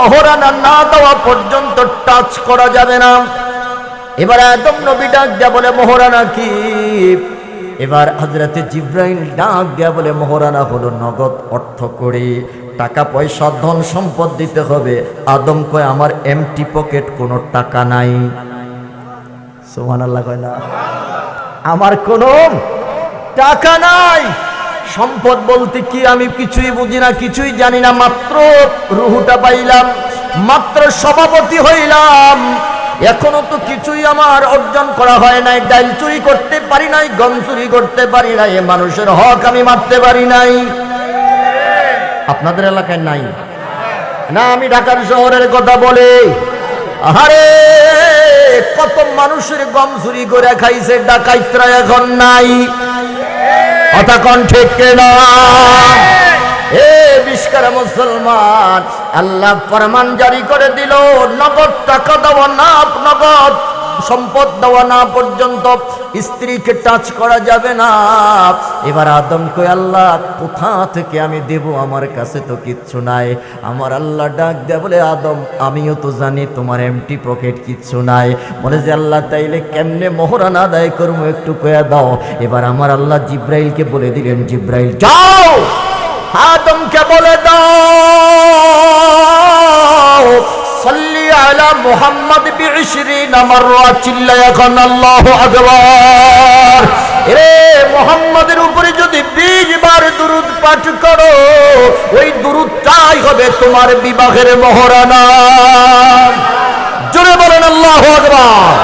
মোহরানা না দেওয়া পর্যন্ত টাচ করা যাবে না। এবার আদম নবী ডাক দেয়া বলে মোহরানা কি? এবার হযরতে জিবরাইল ডাক দেয়া বলে মোহরানা হলো নগদ অর্থ করে, টাকা পয়সা ধন সম্পদ দিতে হবে। আদম কয় আমার এমটি পকেট, কোনো টাকা নাই। সুবহানাল্লাহ কয় না? আমার কোনো টাকা নাই। সম্পদ বলতে কি আমি কিছুই বুঝি না, কিছুই জানি না। মাত্র রুহুটা পাইলাম, মাত্র সভাপতি হইলাম, এখনো তো কিছুই আমার অর্জন করা হয় নাই। ডাল চুরি করতে পারি নাই, গম চুরি করতে পারি নাই, মানুষের হক আমি মারতে পারি নাই। আপনাদের এলাকায় নাই না? আমি ঢাকার শহরের কথা বলি। আরে কত মানুষের গম চুরি করে খাইছে ডাকাইতরা, এখন নাই। কথা কোন ঠিক কিনা? এ বিষ্কারা মুসলমান, আল্লাহ ফরমান জারি করে দিল, নগদ টাকা দেওয়া না, নগদ সম্পদ দেওয়া না পর্যন্ত স্ত্রীকে টাচ করা যাবে না। এবার আদম কই আল্লাহ কোথা থেকে আমি দেব, আমার কাছে তো কিচ্ছু নাই। আমার আল্লাহ ডাক দেয়া বলে আদম আমিও তো জানি তোমার এমটি পকেট, কিচ্ছু নাই। বলে যে আল্লাহ তাইলে কেমনে মোহরানা আদায় করবো একটু কয়া দাও। এবার আমার আল্লাহ জিব্রাইলকে বলে দিলেন, জিব্রাইল যাও আদমকে বলে দাও সাল্লি আলা মুহাম্মদ বি20 মাররা, চিল্লায়া এখন আল্লাহু আকবার। এ মুহাম্মাদের উপরে যদি 20 বার দুরূদ পাঠ করো, ওই দুরূদটাই হবে তোমার বিবাহের মোহরানা। জোরে বলেন আল্লাহু আকবার।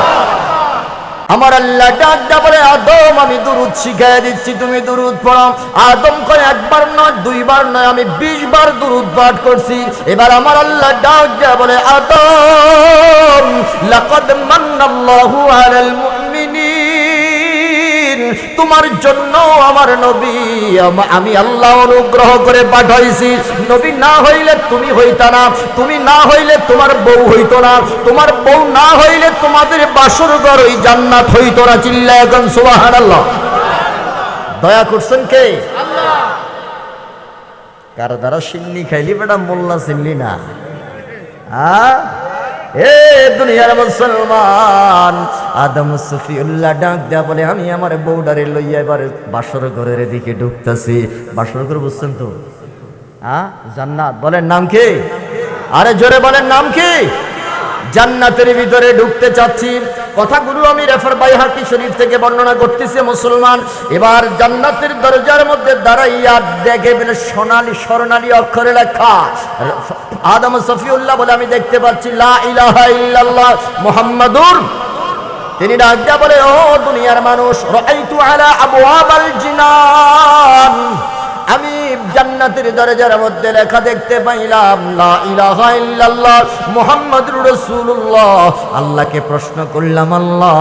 আমার আল্লাহ ডাক দেয়া বলে আদম আমি দুরূদ শিখাইয়া দিচ্ছি, তুমি দুরূদ পড়ো। আদম কয় একবার নয়, 2 বার নয়, আমি 20 বার দুরূদ পাঠ করছি। এবার আমার আল্লাহ ডাক দেয়া বলে আদম লাকাদ মান্নাল্লাহু আলাল মুমিনিন, তোমার জন্য আমার নবী আমি আল্লাহ অনুগ্রহ করে পাঠাইছি। নবী না হইলে তুমি হইতা না, তুমি না হইলে তোমার বউ হইতো না, তোমার বউ না হইলে তোমাদের বাসর ঘর ওই জান্নাত হইতো না। চিল্লায়া এখন সুবহানাল্লাহ। দয়া করছেন কে? আল্লাহ। কার দ্বারা সিন্নি খাইলি বেটা মোল্লা চিনলি না? এ দুনিয়ার মুসলমান, আদম সফিউল্লাহ ডাক দেয়া বলে আমি আমার বউডারে লইয়া এবার বাসর ঘরের দিকে ঢুকতেছি। বাসর ঘর বুঝছেন তো? জান্নাত। বলেন নাম কি? আরে জোরে বলেন নাম কি? জান্নাতের ভিতরে ঢুকতে চাচ্ছি। কথাগুলো আমি রেফার বাইহাকি শরীফ থেকে বর্ণনা করতেছি মুসলমান। এবার জান্নাতের দরজার মধ্যে দাঁড়াইয়া দেখবেন সোনালী স্বর্ণালী অক্ষরে লেখা আদম সফিউল্লাহ বলে আমি দেখতে পাচ্ছি লা ইলাহা ইল্লাল্লাহ মুহাম্মাদুর। তিনি ডাক দেয়া বলে ও দুনিয়ার মানুষ, রাআইতু আলা আবওয়াবাল জিনান, আমি জান্নাতের দরজার মধ্যে লেখা দেখতে পাইলাম লা ইলাহা ইল্লাল্লাহ মুহাম্মাদুর রাসূলুল্লাহ। আল্লাহকে প্রশ্ন করলাম আল্লাহ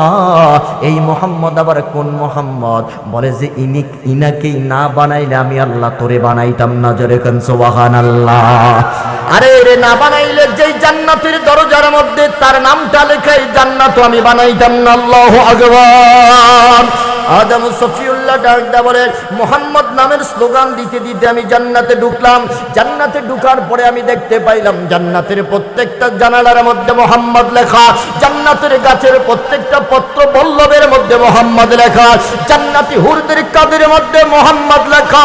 এই মুহাম্মদ আবার কোন মুহাম্মদ? বলে যে ইনাকেই না বানাইলে আমি আল্লাহ তোরে বানাইতাম না। জোরে কোন সুবহানাল্লাহ। আরে রে না বানাইলে যেই জান্নাতের দরজার মধ্যে তার নামটা লেখাই জান্নাত আমি বানাইতাম না। আল্লাহু আকবার। আদম সফিউল্লাহ ডাক দেয়া বলে মুহাম্মদ নামের স্লোগান দিতে দিতে আমি জান্নাতে ঢুকলাম। জান্নাতে ঢুকার পরে আমি দেখতে পাইলাম জান্নাতের প্রত্যেকটা জানালার মধ্যে মুহাম্মদ লেখা, জান্নাতের গাছের প্রত্যেকটা পত্র পল্লবের মধ্যে মুহাম্মদ লেখা, জান্নাতি হুরদের কাদের মধ্যে মুহাম্মদ লেখা।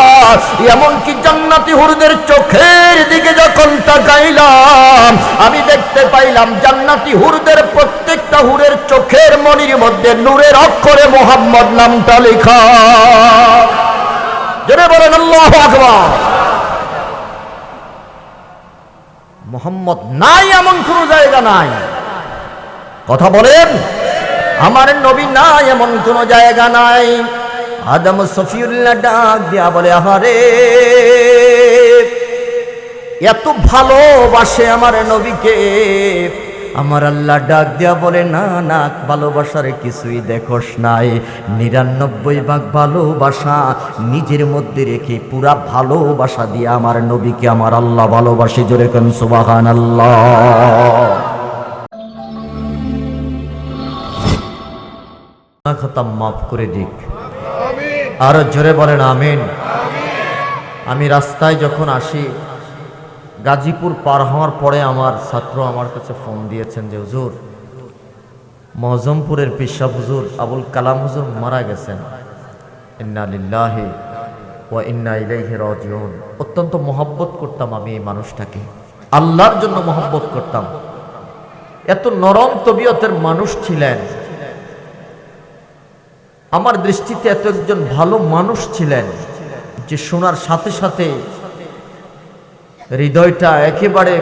এমনকি জান্নাতি হুরদের চোখের দিকে যখন তাকাইলাম আমি দেখতে পাইলাম জান্নাতি হুরদের প্রত্যেকটা হুরের চোখের মনির মধ্যে নূরের অক্ষরে মুহাম্মদ নামটা লেখা। জোরে বলেন আল্লাহু আকবার। মুহাম্মদ নাই এমন কোন জায়গা নাই। কথা বলেন, আমার নবী নাই এমন কোন জায়গা নাই। আদম সফিউল্লাহ ডাক দিয়া বলে আহারে এত ভালোবাসে আমার নবীকে। আমার আল্লাহ ডাক দিয়া বলে না না, ভালোবাসার কিছুই দেখোস নাই। 99 ভাগ ভালোবাসা নিজের মধ্যে রেখে পুরা ভালোবাসা দিয়ে আমার নবীকে আমার আল্লাহ ভালোবাসে। জোরে কোন সুবহানাল্লাহ। খতম মাফ করে দিক। আর জোরে বলেন আমিন। আমি রাস্তায় যখন আসি গাজীপুর পার হওয়ার পরে আমার ছাত্র আমার কাছে ফোন দিয়েছেন যে হুজুর, মজমপুরের পিসাব হুজুর আবুল কালাম হুজুর মারা গেছেন। ইন্না লিল্লাহি ওয়া ইন্না ইলাইহি রাজিউন। অত্যন্ত মহব্বত করতাম আমি এই মানুষটাকে, আল্লাহর জন্য মহব্বত করতাম। এত নরম তবিয়তের মানুষ ছিলেন, আমার দৃষ্টিতে এত একজন ভালো মানুষ ছিলেন যে শোনার সাথে সাথে হৃদয়টা একেবারে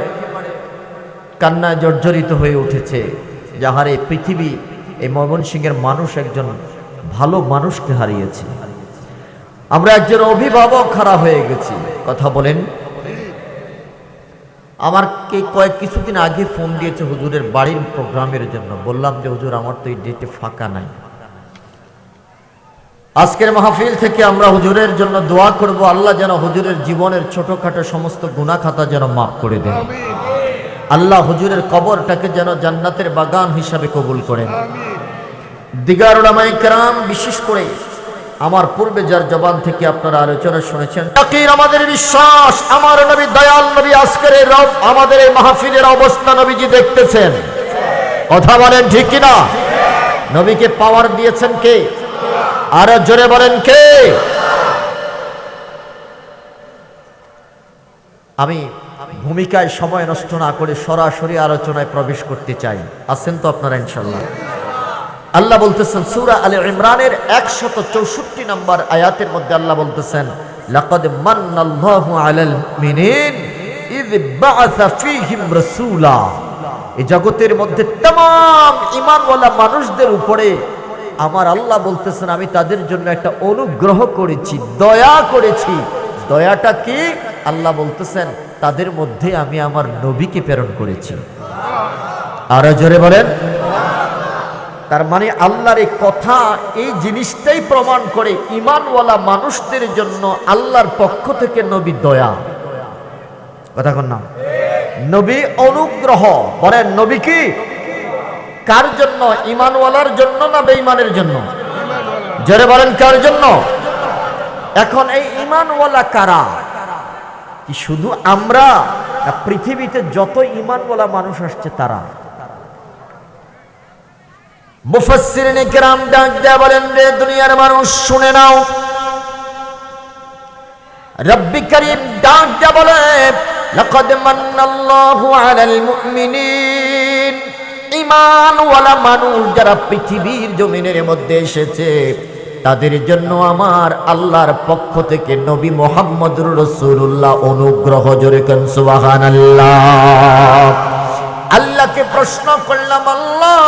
কান্নায় জর্জরিত হয়ে উঠেছে। যাহারে পৃথিবী, এই ময়মনসিংহের মানুষ একজন ভালো মানুষকে হারিয়েছে। আমরা একজন অভিভাবক খারাপ হয়ে গেছি। কথা বলেন। আমার কিছুদিন আগে ফোন দিয়েছে হুজুরের বাড়ির প্রোগ্রামের জন্য। বললাম যে হুজুর আমার তো এই ডেটে ফাঁকা নাই। আজকের মাহফিল থেকে আমরা হুজুরের জন্য দোয়া করব, আল্লাহ যেন হুজুরের জীবনের ছোটখাটো সমস্ত গুনাহ খাতা যেন মাফ করে দেন। আল্লাহ হুজুরের কবরটাকে যেন জান্নাতের বাগান হিসাবে কবুল করেন। দিগার উলামায়ে কেরাম, বিশেষ করে আমার পূর্বে যার জবান থেকে আপনারা আলোচনা শুনেছেন, তাকির আমাদের বিশ্বাস, আমার নবী দয়াল নবী আজকের এই রব আমাদের এই মাহফিলের অবস্থা নবীজি দেখতেছেন। কথা বলেন ঠিক কিনা? নবীকে পাওয়ার দিয়েছেন কে? আরো জোরে বলেন কে? আমি ভূমিকায় সময় নষ্ট না করে সরাসরি আলোচনায় প্রবেশ করতে চাই। আছেন তো আপনারা ইনশাআল্লাহ? আল্লাহ বলতেছেন সূরা আলে ইমরানের 164 নম্বর আয়াতের মধ্যে আল্লাহ বলতেছেন, লাকাদ মান্নাল্লাহু আলাল মুমিনিন ইয বাআসা ফীহিম রাসূলা। এই জগতের মধ্যে तमाम ঈমানওয়ালা মানুষদের উপরে আমার আল্লাহ বলতেছেন আমি তাদের জন্য একটা অনুগ্রহ করেছি, দয়া করেছি। দয়াটা কি? আল্লাহ বলতেছেন তাদের মধ্যে আমি আমার নবীকে প্রেরণ করেছি। আরো জোরে বলেন। তার মানে আল্লাহর এই কথা, এই জিনিসটাই প্রমাণ করে ঈমানওয়ালা মানুষদের জন্য আল্লাহর পক্ষ থেকে নবী দয়া। কথা কন না? নবী অনুগ্রহ। বলেন নবী কি? কার জন্য? ঈমানওয়ালার জন্য না বেঈমানের জন্য? জোরে বলেন কার জন্য? এখন এই ঈমানওয়ালা কারা? কি শুধু আমরা? পৃথিবীতে যত ঈমানওয়ালা মানুষ আসছে তারা? মুফাসসিরিনে কেরাম ডাক দেয়া বলেন, রে দুনিয়ার মানুষ শুনে নাও। রব্বি করিম ডাক দেয়া বলে, লাকাদ মান্নাল্লাহু আলাল মুমিনিন। ঈমানওয়ালা মানুষ যারা পৃথিবীর জমিনের মধ্যে এসেছে তাদের জন্য আমার আল্লাহর পক্ষ থেকে নবী মুহাম্মদুর রাসূলুল্লাহ অনুগ্রহ। জোরে কেন সুবহানাল্লাহ। আল্লাহকে প্রশ্ন করলাম, আল্লাহ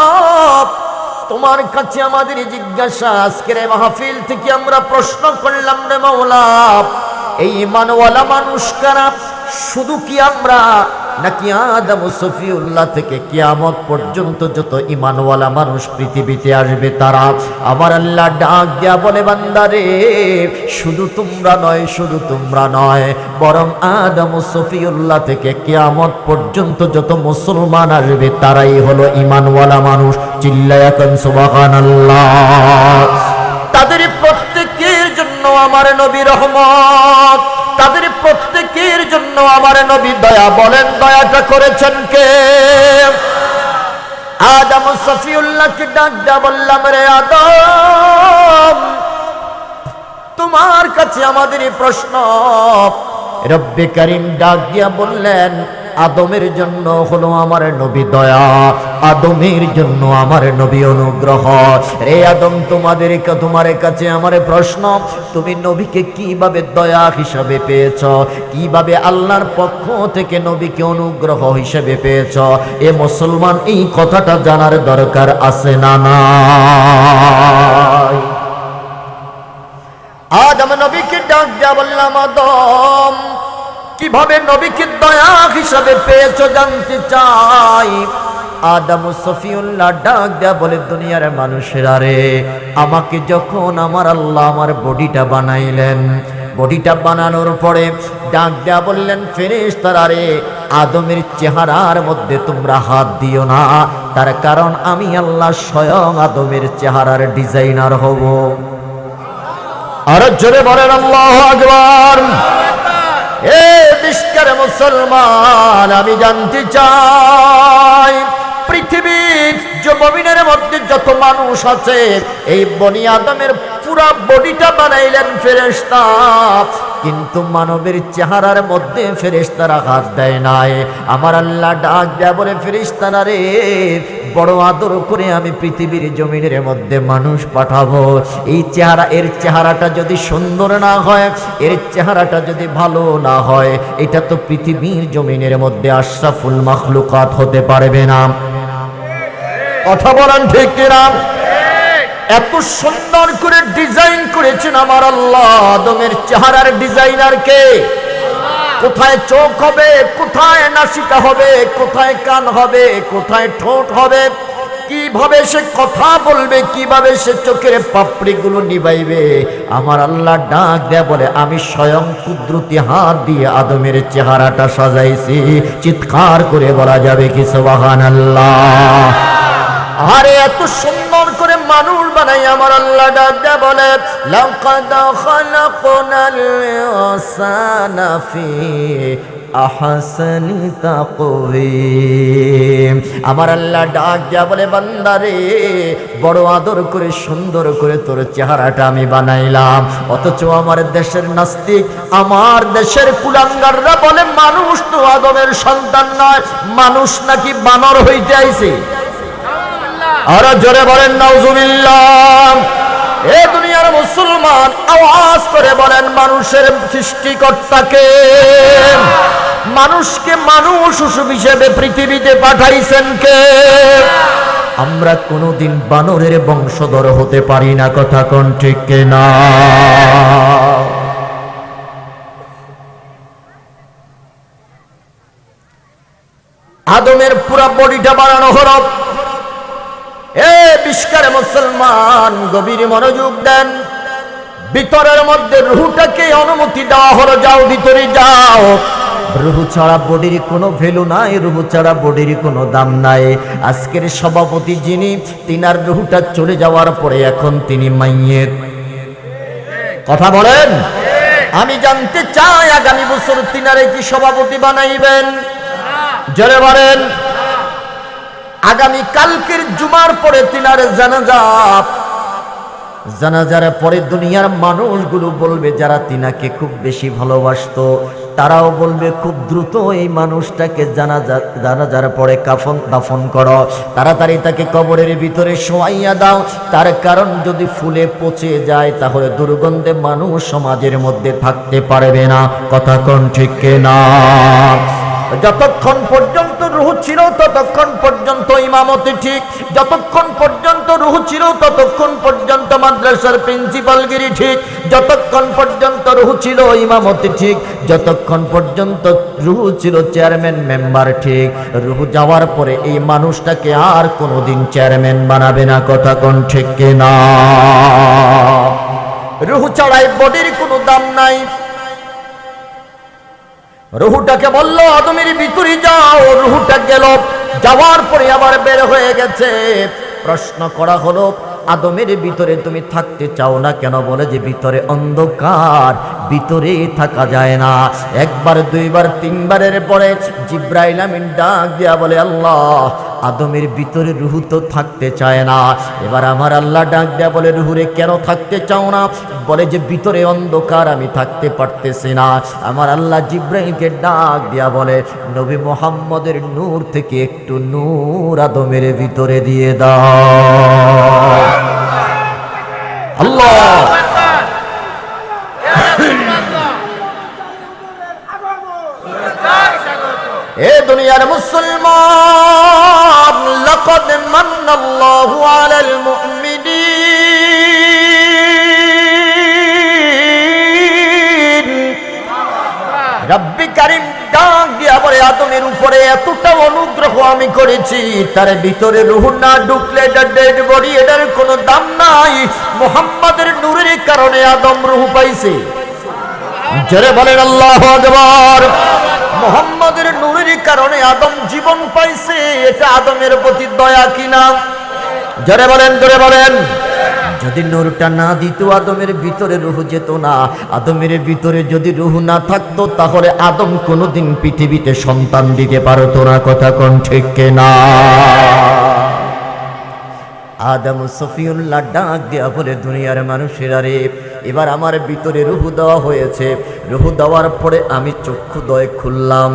তোমার কাছে আমাদের জিজ্ঞাসা, আজকের এই মাহফিল থেকে আমরা প্রশ্ন করলাম রে মাওলা, এই ঈমানওয়ালা মানুষ কারা? শুধু কি আমরা, নাকি আদম ও সফিউল্লাহ থেকে কিয়ামত পর্যন্ত যত ঈমানওয়ালা মানুষ পৃথিবীতে আসবে তারা? আমার আল্লাহ ডাক দেয়া বলে, বান্দারে শুধু তোমরা নয়, শুধু তোমরা নয়, বরং আদম ও সফিউল্লাহ থেকে কিয়ামত পর্যন্ত যত মুসলমান আসবে তারাই হলো ঈমানওয়ালা মানুষ। চিল্লায়া কোন সুবহানাল্লাহ। তাদের প্রত্যেকের জন্য আমার নবী রহমত, তাদের প্রত্যেকের জন্য আমার নবী দয়া। বলেন দয়াটা করেছেন কে? আদম ও সফিউল্লাহকে ডাক দেয়া বললাম, রে আদম তোমার কাছে আমাদের প্রশ্ন। রব্বে করিম ডাক দিয়া বললেন, আদমের জন্য হলো আমার নবী দয়া, আদমের জন্য আমার নবী অনুগ্রহ। রে আদম তোমার কাছে আমার প্রশ্ন, তুমি নবীকে কিভাবে দয়া হিসাবে পেয়েছ? কিভাবে আল্লাহর পক্ষ থেকে নবীকে অনুগ্রহ হিসাবে পেয়েছ? এ মুসলমান এই কথাটা জানার দরকার আছে না নাই? আদম নবীকে ডাক দেয়া বললাম, আদম কিভাবে নবীকে দয়া হিসাবে পেয়েছো জানতে চাই। আদম ও সফিউল্লাহ ডাক দেয়া বলে, দুনিয়ার মানুষেরা রে, আমাকে যখন আমার আল্লাহ আমার বডিটা বানাইলেন, বডিটা বানানোর পরে ডাক দেয়া বললেন, ফেরেশতারা রে, আদমের চেহারার মধ্যে তোমরা হাত দিও না, তার কারণ আমি আল্লাহ স্বয়ং আদমের চেহারার ডিজাইনার হব। আরো জোরে বলেন আল্লাহু আকবার। বিষ্কার মুসলমান, আমি জানতে চাই পৃথিবীর জমিনের মধ্যে যত মানুষ আছে এই বনি আদমের পুরা বডিটা বানাইলেন ফেরেশতা, কিন্তু মানবের চেহারার মধ্যে ফেরেশতারা হাত দেয় নাই। আমার আল্লাহ ডাক দেয়া বলে, ফেরেশতারা রে, বড় আদর করে আমি পৃথিবীর জমিনের মধ্যে মানুষ পাঠাবো। এই চেহারা, এর চেহারাটা যদি সুন্দর না হয়, এর চেহারাটা যদি ভালো না হয়, এটা তো পৃথিবীর জমিনের মধ্যে আশরাফুল মাখলুকাত হতে পারবে না। কথা বলেন ঠিক কিনা? এত সুন্দর করে ডিজাইন করেছেন আমার আল্লাহ। আদমের চেহারার ডিজাইনার কে? কোথায় চোখ হবে, কোথায় নাসিকা হবে, কোথায় কান হবে, কোথায় ঠোঁট হবে, কিভাবে সে কথা বলবে, কিভাবে সে চোখের পাপড়িগুলো নিবাইবে, আমার আল্লাহ ডাক দেয়া বলে, আমি স্বয়ং কুদরতি হাত দিয়ে আদমের চেহারাটা সাজাইছি। চিৎকার করে বলা যাবে কি সুবহানাল্লাহ? আরে এত সুন্দর করে মানুষ বানাই আমার আল্লাহ ডাক দেয়া বলে, লাকাদ খালাকনাল ইনসানা ফি আহসানি তাকওয়িম। আমার আল্লাহ ডাক দেয়া বলে, বান্দারে, বড় আদর করে সুন্দর করে তোর চেহারাটা আমি বানাইলাম। অথচ আমার দেশের নাস্তিক, আমার দেশের কুলাঙ্গাররা বলে মানুষ তো আদমের সন্তান নয়, মানুষ নাকি বানর হইতে আইছে। আর জোরে বলেন নাউজুবিল্লাহ। এ দুনিয়ার মুসলমান, আওয়াজ করে বলেন মানুষের সৃষ্টিকর্তাকে, মানুষকে মানুষ হিসেবে পৃথিবীতে পাঠাইছেন কে? আমরা কোনোদিন বানরের বংশধর হতে পারি না, কথা কোন ঠিক কিনা? আদমের পুরা বডিটা বানানো হলো। এ বিষ্কার মুসলমান, গভীর মনোযোগ দেন। ভিতরের মধ্যে রুহটাকে অনুমতি দেওয়া হলো, যাও ভিতরে যাও। রুহু ছাড়া বডির কোনো ভ্যালু নাই, রুহু ছাড়া বডির কোনো দাম নাই। আজকের সভাপতি যিনি, তিনার রুহুটা চলে যাওয়ার পরে এখন তিনি মাইয়েত। কথা বলেন। আমি জানতে চাই আগামী বছর তিনারে কি সভাপতি বানাইবেন? জোরে বলেন। আগামী কালকের জুমার পরে তিনার জানাজা, জানাজার পরে দুনিয়ার মানুষগুলো বলবে, যারা তিনাকে খুব বেশি ভালোবাসতো, তারাও বলবে খুব দ্রুত এই মানুষটাকে জানাজার পরে দাফন করো, তাড়াতাড়ি তাকে কবরের ভিতরে শোয়াইয়া দাও। তার কারণ যদি ফুলে পচে যায় তাহলে দুর্গন্ধে মানুষ সমাজের মধ্যে থাকতে পারবে না। কথা কোন ঠিক কিনা? যতক্ষণ পর্যন্ত রূহ ছিল ততক্ষণ পর্যন্ত ইমামতি ঠিক, যতক্ষণ পর্যন্ত রূহ ছিল ততক্ষণ পর্যন্ত মাদ্রাসার প্রিন্সিপালগিরি ঠিক, যতক্ষণ পর্যন্ত রূহ ছিল ইমামতি ঠিক, যতক্ষণ পর্যন্ত রূহ ছিল চেয়ারম্যান মেম্বার ঠিক। রূহ যাওয়ার পরে এই মানুষটাকে আর কোনোদিন চেয়ারম্যান বানাবে না। কথা কোন ঠিক কিনা? রূহ ছাড়াই বডির কোনো দাম নাই। রুহুটাকে বললো আদমের ভিতরে যাও, রুহুটা গেল, যাওয়ার পরে আবার বের হয়ে গেছে। প্রশ্ন করা হলো, আদমের ভিতরে তুমি থাকতে চাও না কেন? বলে যে ভিতরে অন্ধকার, ভিতরে থাকা যায় না। একবার, দুইবার, তিনবারের পরে জিব্রাইল আমিন ডাক দিয়া বলে, আল্লাহ, আদমের ভিতরে রুহু তো থাকতে চায় না। এবার আমার আল্লাহ ডাক দেয়া বলে, রুহুরে কেন থাকতে চাও না? বলে যে ভিতরে অন্ধকার, আমি থাকতে পারতেছি না। আমার আল্লাহ জিব্রাইলকে ডাক দিয়া বলে, নবী মুহাম্মদের নূর থেকে একটু নূর আদমের ভিতরে দিয়ে দাও। আল্লাহ এ দুনিয়ার মুসলমান, লাকাদ মান্নাল্লাহু আলাল মুমিনিন। রব্বি কারীম ডাক দিয়া বলে, আদমের উপরে এতটা অনুগ্রহ আমি করেছি, তার ভিতরে রূহ না ঢুকলে এটা ডেড বডি, এটার কোনো দাম নাই। মুহাম্মাদের নূরের কারণে আদম রূহ পাইছে। জোরে বলেন আল্লাহু আকবার। মুহাম্মাদের নূরের কারণে আদম জীবন পাইছে। এটা আদমের প্রতি দয়া কিনা? জোরে বলেন, জোরে বলেন। যদি নূরটা না দিত আদমের ভিতরে রূহ যেত না। আদমের ভিতরে যদি রূহ না থাকতো তাহলে আদম কোনোদিন পৃথিবীতে সন্তান দিতে পারতো না। কথা কোন ঠিক কিনা? আদম সফিউল্লাহ ডাক দেয়া বলে, দুনিয়ার মানুষেরা রে, এবার আমার ভিতরে রূহ দেওয়া হয়েছে। রূহ দেওয়ার পরে আমি চক্ষুদ্বয় খুললাম।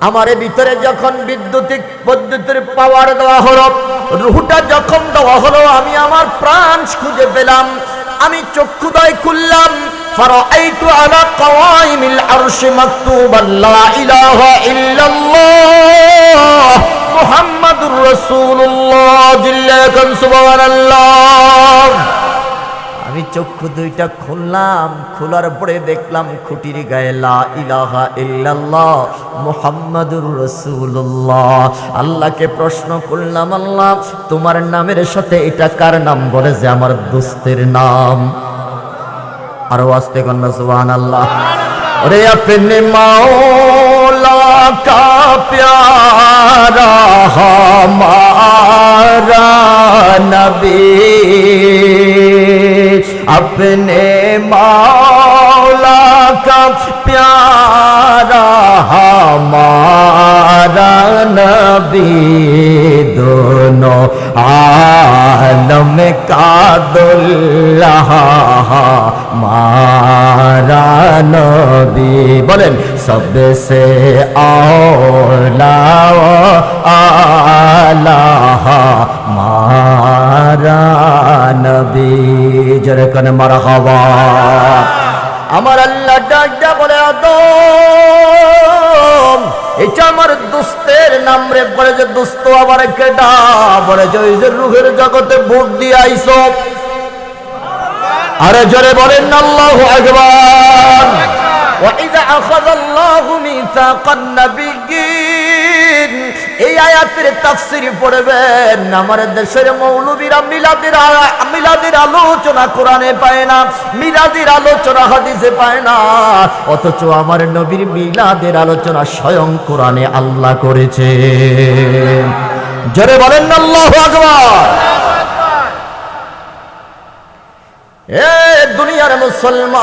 আমার ভিতরে যখন বৈদ্যুতিক পদ্ধতির পাওয়ার দেওয়া হলো, রূহটা যখন দেওয়া হলো, আমি আমার প্রাণ খুঁজে পেলাম। আমি চক্ষুদ্বয় খুললাম। ফারাআইতু আলা কাওয়াইমিল আরশি মাকতুবান লা ইলাহা ইল্লাল্লাহ মুহাম্মাদুর রাসূলুল্লাহ। জিল্লাকান সুবহানাল্লাহ। আমি চক্ষু দুইটা খুললাম, খোলার পরে দেখলাম খুঁটির গায়ে লা ইলাহা ইল্লাল্লাহ মুহাম্মাদুর রাসূলুল্লাহ। আল্লাহকে প্রশ্ন করলাম, আল্লাহ তোমার নামের সাথে এটা কার নাম? বলে যে আমার দোস্তের নাম। আরো আস্তে কন্যা সুবহানাল্লাহ। अरे अपने मौला का प्यारा हमारा नबी, अपने मौला का प्यारा हमारा नबी, दोनों आलम का दुल्हा हमारा नबी। बोलें सबसे औला आला हमारा नबी। जरे कन मरहबा। আমার আল্লাহ ডাক দেয়া বলে, আদম এটা আমার দোস্তের নাম রে। বলে যে দোস্ত আবার কেডা? বলে যে ওই যে রূহের জগতে ভোট দিয়ে আইছো। আরে জোরে বলেন আল্লাহু আকবার। ওয়া ইযা আখাযাল্লাহু মিসাকান নাবিয়্যিন, এই আয়াতের তাফসীর পড়বেন। আমার দেশের মৌলবীরা মিলাদের আলোচনা কোরআনে পায় না, মিলাদের আলোচনা হাদিসে পায় না, অথচ আমার নবীর মিলাদের আলোচনা স্বয়ং কোরআনে আল্লাহ করেছে। জোরে বলেন আল্লাহু আকবার। এ দুনিয়ার মুসলমান,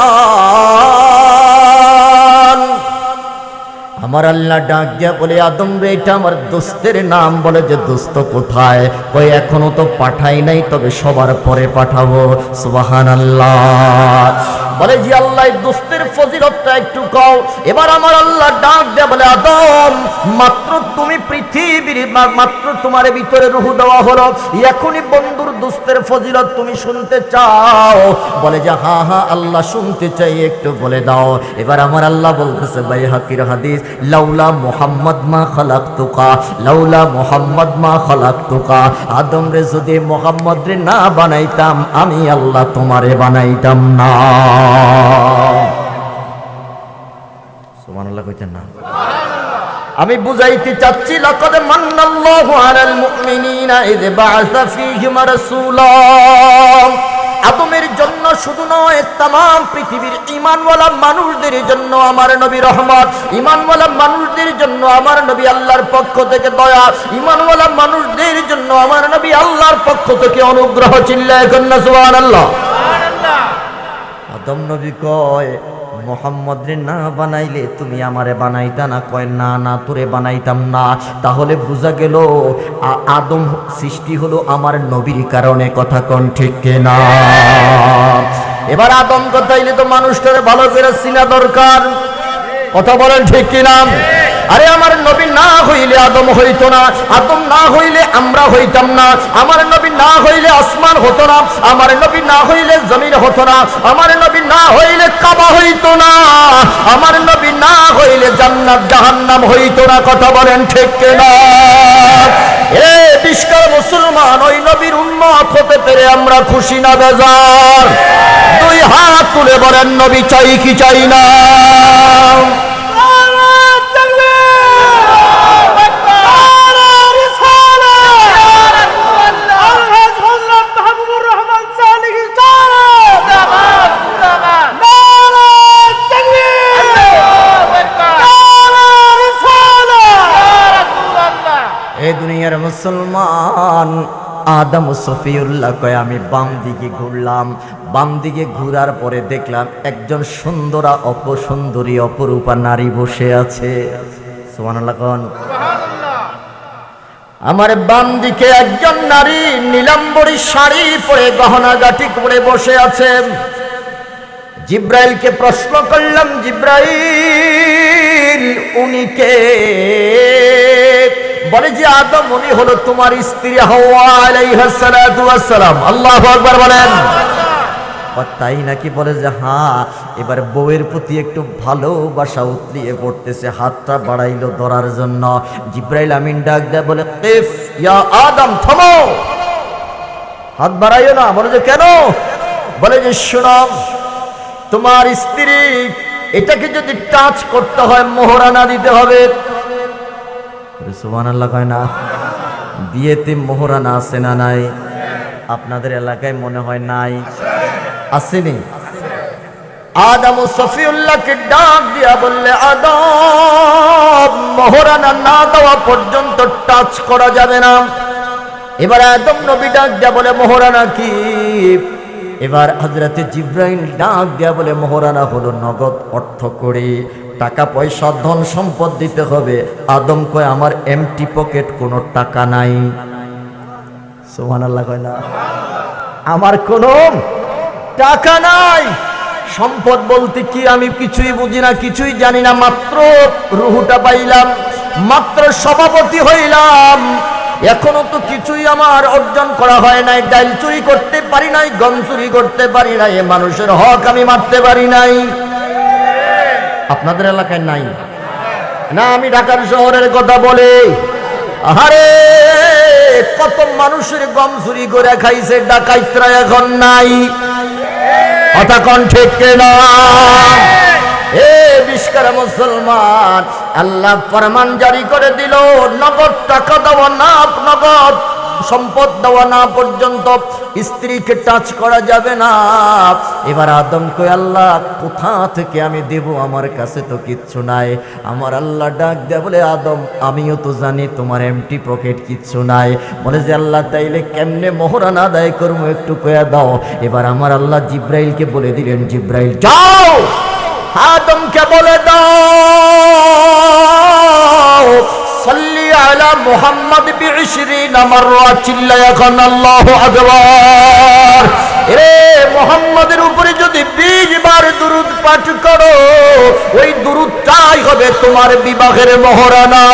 আমার আল্লাহ ডাক দিয়া বলে, আদম রে এটা আমার দোস্তের নাম। বলে যে দোস্ত কোথায়? কই এখনো তো পাঠাই নাই, তবে সবার পরে পাঠাবো। সুবহানাল্লাহ। বলে জি আল্লাহ দোস্তের ফজিলতটা একটু কও। এবার আমার আল্লাহ ডাক দিয়া বলে, আদম মাত্র তুমি পৃথিবীর মাত্র তোমার ভিতরে রূহ দেওয়া হলো, এখনই বন্ধুর দোস্তের ফজিলত তুমি শুনতে চাও? বলে যে হ্যাঁ হ্যাঁ আল্লাহ শুনতে চাই, একটু বলে দাও। এবার আমার আল্লাহ বলতেছে, বাইহাকির হাদিস, লাউলা মুহাম্মদ মা খালাকতুকা, লাউলা মুহাম্মদ মা খালাকতুকা। আদম রে যদি মুহাম্মদ রে না বানাইতাম, আমি আল্লাহ তোমারে বানাইতাম না। সুবহানাল্লাহ কইতেন না? আমি বুঝাইতে চাচ্ছি, লাকাদ মান্নাল্লাহু আলাল মুমিনিনা ইয বা'আসা ফীহিম রাসূলা। আদমের জন্য শুধু নয়, तमाम পৃথিবীর ঈমানওয়ালা মানুষদের জন্য আমার নবী রহমত, ঈমানওয়ালা মানুষদের জন্য আমার নবী আল্লাহর পক্ষ থেকে দয়া, ঈমানওয়ালা মানুষদের জন্য আমার নবী আল্লাহর পক্ষ থেকে অনুগ্রহ। চিল্লায়ে কন্না সুবহানাল্লাহ। আদম নবী কয়, মোহাম্মদ রে না বানাইলে তুমি আমারে বানাইতা না? কয় না না, তোরে বানাইতাম না। তাহলে বোঝা গেল আদম সৃষ্টি হলো আমার নবীর কারণে। কথা কোন ঠিক কিনা? এবার আদম কথাইলে তো মানুষটারে ভালো করে চিনা দরকার। কথা বলেন ঠিক কিনা? আরে আমার নবী না হইলে আদম হইতো না, আদম না হইলে আমরা হইতাম না, আমার নবী না হইলে আসমান হতো না, আমার নবী না হইলে জমিন হতো না, আমার নবী না হইলে কাবা হইতো না, আমার নবী না হইলে জান্নাত জাহান্নাম হইতো না। কথা বলেন ঠিক কিনা? এ বিশকার মুসলমান, ওই নবীর উম্মত হতে পেরে আমরা খুশি না বেজার? দুই হাত তুলে বলেন, নবী চাই কি চাই না? মুসলমান, আদম সফিউল্লাহ কয় আমি বাম দিকে ঘুরলাম, বাম দিকে ঘুরার পরে দেখলাম একজন সুন্দরা অপসুন্দরী অপরূপা নারী বসে আছে। সুবহানাল্লাহ কোন। আমার বাম দিকে একজন নারী নীলাম্বরী শাড়ি পরে গহনা গাঁটি পরে বসে আছে। জিব্রাইলকে প্রশ্ন করলাম, জিব্রাইল উনি কে? বলে যে আদম, উনি হলো তোমার স্ত্রী হাওয়া আলাইহিস সালাতু ওয়াস সালাম। আল্লাহু আকবার বলেন। তাই নাকি? বলে যে হ্যাঁ। এবার বউয়ের প্রতি একটু ভালোবাসা উতলিয়ে পড়তেছে, হাতটা বাড়াইলো ধরার জন্য। জিব্রাইল আমিন ডাক দেয়, বলে কিফ ইয়া আদম, থামো, হাত বাড়াইও না। বলে যে কেন? বলে যে শোনো, তোমার স্ত্রী, এটাকে যদি টাচ করতে হয় মোহরানা দিতে হবে। সুবহানাল্লাহ কয় না? বিয়েতে মোহরানা আছে না নাই? আপনাদের এলাকায় মনে হয় নাই, আসেনি? আদম সফিউল্লাহকে ডাক দিয়া বললে, আদম, মোহরানা না দেওয়া পর্যন্ত টাচ করা যাবে না। এবার আদম নবী ডাক দিয়া বলে, মোহরানা কি? এবার হযরতে জিব্রাইল ডাক দিয়া বলে, মোহরানা হলো নগদ অর্থ করে, টাকা পয়সা ধন সম্পদ দিতে হবে। আদম কয় আমার এমটি পকেট, কোনো টাকা নাই। সুবহানাল্লাহ কয় না? আমার কোনো টাকা নাই। সম্পদ বলতে কি আমি কিছুই বুঝি না, কিছুই জানি না। মাত্র রুহুটা পাইলাম, মাত্র সভাপতি হইলাম, এখনো তো কিছুই আমার অর্জন করা হয় নাই। ডাল চুরি করতে পারি নাই, গম চুরি করতে পারি নাই, মানুষের হক আমি মারতে পারি নাই। আপনাদের এলাকায় নাই না? আমি ঢাকার শহরের কথা বলি। আরে কত মানুষের গম চুরি করে খাইছে ডাকাইতরা, এখন নাই। কথা কোন ঠিক না? এ বিষ্কারা মুসলমান, আল্লাহ ফরমান জারি করে দিল, নগদ টাকা দেওয়া না, নগদ সম্পদ দেওয়া না পর্যন্ত স্ত্রীকে টাচ করা যাবে না। এবার আদম কই, আল্লাহ কোথা থেকে আমি দেব? আমার কাছে তো কিচ্ছু নাই। আমার আল্লাহ ডাক দেয়া বলে, আদম আমিও তো জানি তোমার এমটি পকেট, কিচ্ছু নাই। বলে যে আল্লাহ তাইলে কেমনে মোহরানা আদায় করবো একটু কয়া দাও। এবার আমার আল্লাহ জিব্রাইলকে বলে দিলেন, জিব্রাইল যাও আদমকে বলে দাও, সাল্লি আলা মুহাম্মদ বি20 মাররা, চিল্লায় এখন আল্লাহু আকবার। রে মুহাম্মাদের উপরে যদি 20 বার দুরূদ পাঠ করো, ওই দুরূদটাই হবে তোমার বিবাহের মোহরানা।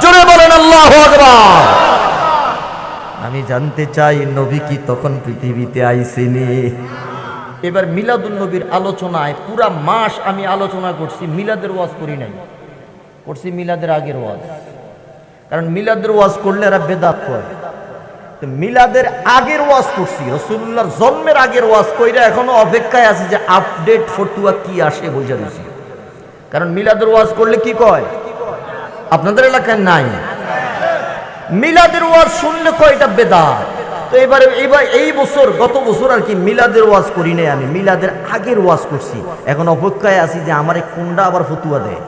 জোরে বলেন আল্লাহু আকবার। আমি জানতে চাই নবী কি তখন পৃথিবীতে আইসিনি? এবার মিলাদুন নবীর আলোচনায় পুরা মাস আমি আলোচনা করছি, মিলাদের ওয়াজ করি নাই, করছি মিলাদের আগের ওয়াজ। কারণ মিলাদের ওয়াজ করলে এরা বেদাত করে। তো মিলাদের আগের ওয়াজ করছি, রাসূলুল্লাহর জন্মের আগের ওয়াজ কইরা এখনো অপেক্ষায় আছে যে আপডেট ফতুয়া কি আসে বুঝা দিছি। কারণ মিলাদের ওয়াজ করলে কি কয়? আপনাদের এলাকায় নাই। মিলাদের ওয়াজ শুনলে কয় এটা বেদাত। তো এবার এই বছর, গত বছর আর কি মিলাদের ওয়াজ করি নাই, আমি মিলাদের আগের ওয়াজ করছি। এখন অপেক্ষায় আছি যে আমার কোনটা আবার ফতুয়া দেয়।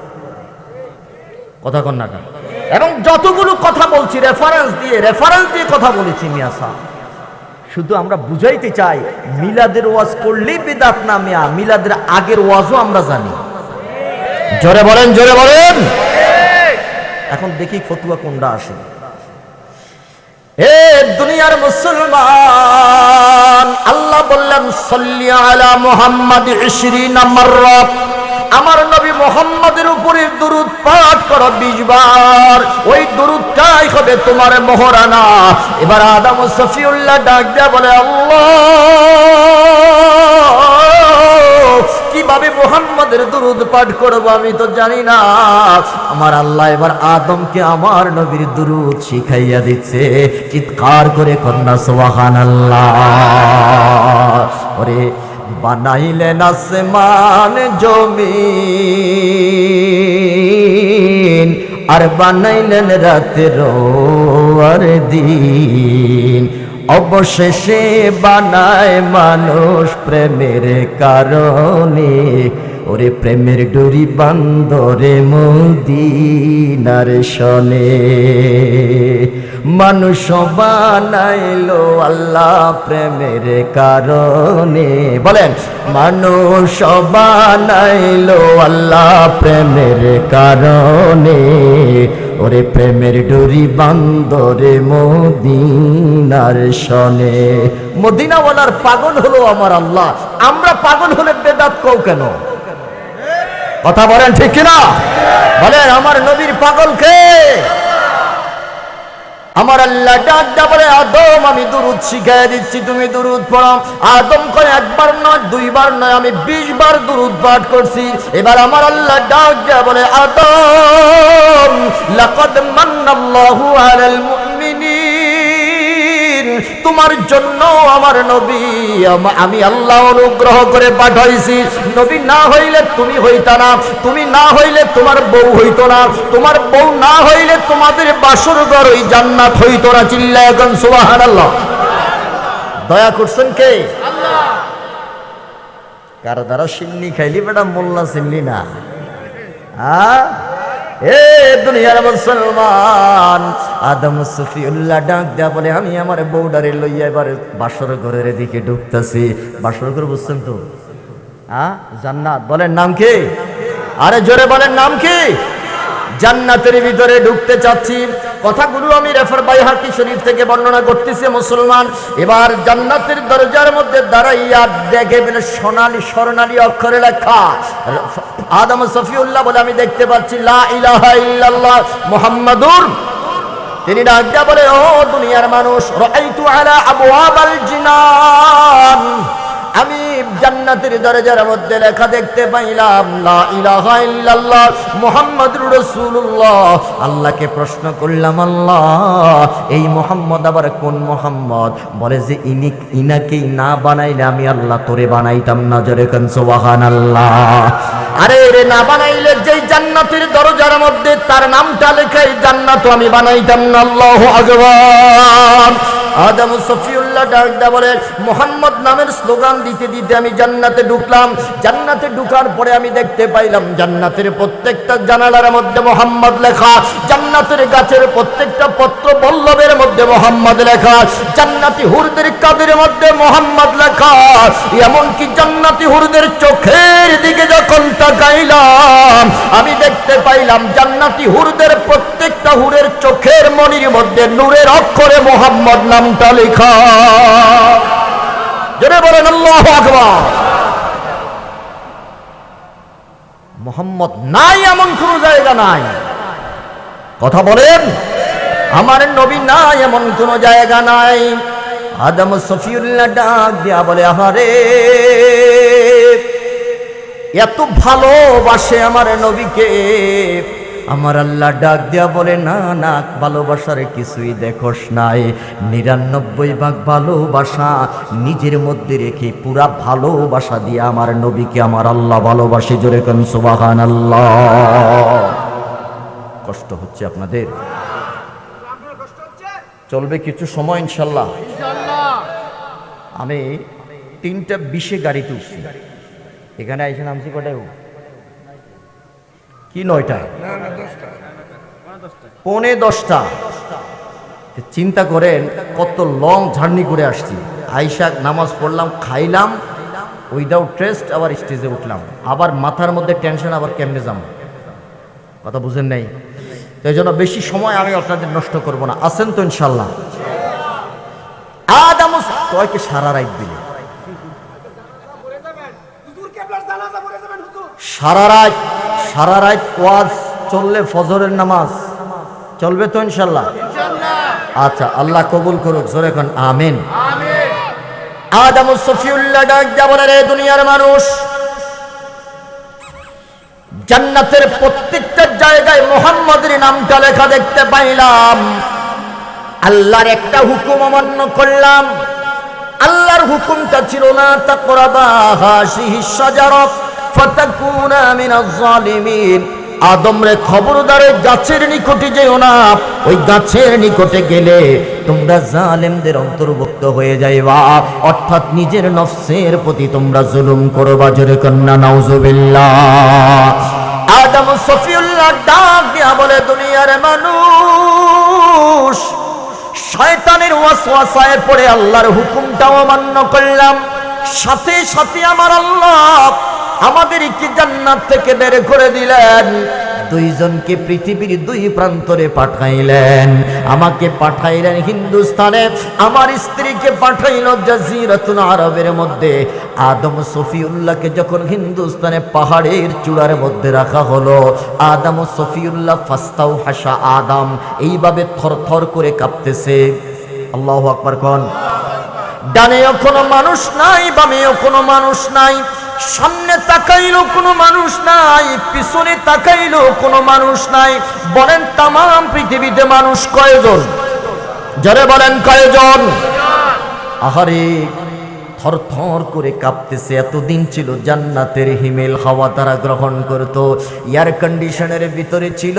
কথা কন না? এবং যতগুলো কথা বলছি রেফারেন্স দিয়ে কথা বলেছি মিয়া সাহেব। শুধু আমরা বুঝাইতে চাই মিলাদের ওয়াজ করলেই বিদআত না মিয়া, মিলাদের আগের ওয়াজও আমরা জানি। জোরে বলেন, জোরে বলেন। এখন দেখি ফতুয়া কোনটা আসে। হে দুনিয়ার মুসলমান, আল্লাহ বললেন সাল্লি আলা মুহাম্মাদ 20 মাররা, আমার নবী মুহাম্মাদের উপরে দুরূদ পাঠ করো 20 বার, ওই দুরূদটাই হবে তোমার মোহরানা। এবার আদম সফিউল্লাহ ডাক দেয়া বলে, আল্লাহ কিভাবে মুহাম্মাদের দুরূদ পাঠ করব আমি তো জানি না। আমার আল্লাহ এবার আদমকে আমার নবীর দুরূদ শিখাইয়া দিচ্ছে। চিৎকার করে কন্যা সুবহানাল্লাহ। ওরে বানাইলেন আসমান জমিন, আর বানাইলেন রাতের আর দিন, অবশেষে বানায় মানুষ প্রেমের কারণে। ওরে প্রেমের ডোরি বান্দরে মদিনার শনে, মানুষ বানাইলো আল্লাহ প্রেমের কারণে। বলেন, মানুষ বানাইলো আল্লাহ প্রেমের কারণে। ওরে প্রেমের ডোরি বান্দরে মদিনার শনে। মদিনাওয়ালার পাগল হলো আমার আল্লাহ, আমরা পাগল হলে বেদাত কও কেন? কথা বলেন ঠিক কিনা? বলেন, আমার নবীর পাগল কে? আমার আল্লাহ ডাক বলে, আদম আমি দুরূদ শিখিয়ে দিচ্ছি, তুমি দুরূদ পড়ো। আদম কয় একবার নয়, দুইবার নয়, আমি 20 বার দুরূদ পাঠ করছি। এবার আমার আল্লাহ ডাক বলে, আদম লাকাদ মান্নাল্লাহু আলাল মুমিনিন, তোমার জন্য আমার নবী আমি আল্লাহ অনুগ্রহ করে পাঠাইছি। নবী না হইলে তুমি হইতা না, তুমি না হইলে তোমার বউ হইতো না, তোমার বউ না হইলে তোমাদের বাসর ঘর ওই জান্নাত হইতো না। চিল্লায় এখন সুবহানাল্লাহ। দয়া করছেন কে? আল্লাহ। কার দ্বারা সিন্নি খাইলি বেটা, মোল্লা চিনলি না? এ দুনিয়ার মুসলমান, আদম সফিউল্লাহ ডাক দেয়া বলে, আমি আমার বউডারে লইয়া এবার বাসর ঘরের দিকে ঢুকতেছি। বাসর ঘর বুঝছেন তো? জান্নাত। বলেন নাম কি? আরে জোরে বলেন নাম কি? জান্নাতের ভিতরে ঢুকতে চাচ্ছি। কথাগুলো আমি রেফার বাইহাকি শরীফ থেকে বর্ণনা করতেছি মুসলমান। এবার জান্নাতের দরজার মধ্যে দাঁড়াইয়া দেখবেন সোনালী স্বর্ণালী অক্ষরে লেখা আদম সফিউল্লাহ বলে, আমি দেখতে পাচ্ছি লা ইলাহা ইল্লাল্লাহ মুহাম্মাদুর। তিনি ডাক দিয়া বলে, ও দুনিয়ার মানুষ, রাআইতু আলা আবওয়াবাল জিনান, আমি জান্নাতের দরজার মধ্যে লেখা দেখতে পাইলাম লা ইলাহা ইল্লাল্লাহ মুহাম্মাদুর রাসূলুল্লাহ। আল্লাহকে প্রশ্ন করলাম, আল্লাহ এই মুহাম্মদ আবার কোন মুহাম্মদ? বলে যে ইনাকেই না বানাইলে আমি আল্লাহ তোরে বানাইতাম না। জোরে কোন সুবহানাল্লাহ। আরে রে, না বানাইলে যেই জান্নাতের দরজার মধ্যে তার নামটা লেখা, এই জান্নাত আমি বানাইতাম না। আল্লাহু আকবার। আদম সফিউল্লাহ ডাকদা বলে, মুহাম্মদ নামের স্লোগান দিতে দিতে আমি জান্নাতে ঢুকলাম। জান্নাতে ঢুকার পরে আমি দেখতে পাইলাম জান্নাতের প্রত্যেকটা জানালার মধ্যে মুহাম্মদ লেখা, জান্নাতের গাছের প্রত্যেকটা পত্র পল্লবের মধ্যে মুহাম্মদ লেখা, জান্নাতি হুরদের কাদের মধ্যে মুহাম্মদ লেখা। এমনকি জান্নাতি হুরদের চোখের দিকে যখন তাকাইলাম, আমি দেখতে পাইলাম জান্নাতি হুরদের প্রত্যেকটা হুরের চোখের মনির মধ্যে নূরের অক্ষরে মুহাম্মদ নামটা লেখা। জোরে বলেন আল্লাহু আকবার। মুহাম্মদ নাই এমন কোন জায়গা নাই। কথা বলেন, আমার নবী নাই এমন কোন জায়গা নাই। আদম সফিউল্লাহ ডাক দিয়া বলে, আহারে এত ভালোবাসে আমার নবীকে। আমার আল্লাহ ডাক দিয়া বলে, না না, ভালোবাসার কিছুই দেখোস নাই। 99 ভাগ ভালোবাসা নিজের মধ্যে রেখে পুরা ভালোবাসা দিয়ে আমার নবীকে আমার আল্লাহ ভালোবাসে। জোরে কোন সুবহানাল্লাহ। কষ্ট হচ্ছে আপনাদের? চলবে কিছু সময় ইনশাল্লাহ। আমি 3:20 গাড়িতে উঠছি, এখানে এসে নামছি কটায়? কি 9টায়? 9:45। চিন্তা করেন কত লং জার্নি করে আসছি। আইসা নামাজ পড়লাম, খাইলাম উইদাউট রেস্ট, আবার স্টেজে উঠলাম, আবার মাথার মধ্যে টেনশন, আবার কেমনে যাবো। কথা বুঝেন নাই? তো এই জন্য বেশি সময় আমি আপনাদের নষ্ট করব না। আছেন তো ইনশাল্লাহ? আদম কয়কে সারা রাত দিলে, সারা রাত ওয়াজ চললে ফজরের নামাজ চলবে তো ইনশাল্লাহ? আচ্ছা, আল্লাহ কবুল করুক। জোরে কোন আমিন। আদম সফিউল্লাহ ডাক দিয়া বলে, রে দুনিয়ার মানুষ, জান্নাতের প্রত্যেকটা জায়গায় মুহাম্মদের নামটা লেখা দেখতে পাইলাম। আল্লাহর একটা হুকুম অমান্য করলাম। আল্লাহর হুকুমটা ছিল না তাকরাবা হাসিহিস শাজারা ফাতাকুনা মিনাজ জালিমিন। আদম রে খবরদার, গাছের নিকটে যেও না, ওই গাছের নিকটে গেলে তোমরা জালেমদের অন্তর্ভুক্ত হয়ে যাইবা, অর্থাৎ নিজের নফসের প্রতি তোমরা জুলুম করবা। জোরে কন্না নাউজুবিল্লাহ। আদম সফিউল্লাহ ডাক দিয়া বলে, দুনিয়ার মানুষ, শয়তানের ওয়াসওয়াসায় পড়ে আল্লাহর হুকুমটাও অমান্য করলাম, সাথে সাথে আমার আল্লাহ আমাদেরকে জান্নাত থেকে বের করে দিলেন, দুইজনকে পৃথিবীর দুই প্রান্তরে পাঠাইলেন। আমাকে পাঠাইলেন হিন্দুস্তানে, আমার স্ত্রীকে পাঠাইল জাজিরাতুল আরবের মধ্যে। আদম সফিউল্লাহকে যখন হিন্দুস্তানে পাহাড়ের চূড়ার মধ্যে রাখা হলো, আদম সফিউল্লাহ ফাস্তাউ হাসা আদম এইভাবে থরথর করে কাঁপতেছে। আল্লাহু আকবার কোন। ডানেও কোনো মানুষ নাই, বামেও কোনো মানুষ নাই, সামনে তাকাইলো কোনো মানুষ নাই, পিছনে তাকাইলো কোনো মানুষ নাই। বলেন তামাম পৃথিবীতে মানুষ কয়জন? যারা বলেন কয়জন? আহারে থরথর করে কাঁপতেছে। এতদিন ছিল জান্নাতের হিমেল হাওয়া তারা গ্রহণ করত, এয়ার কন্ডিশনের ভিতরে ছিল।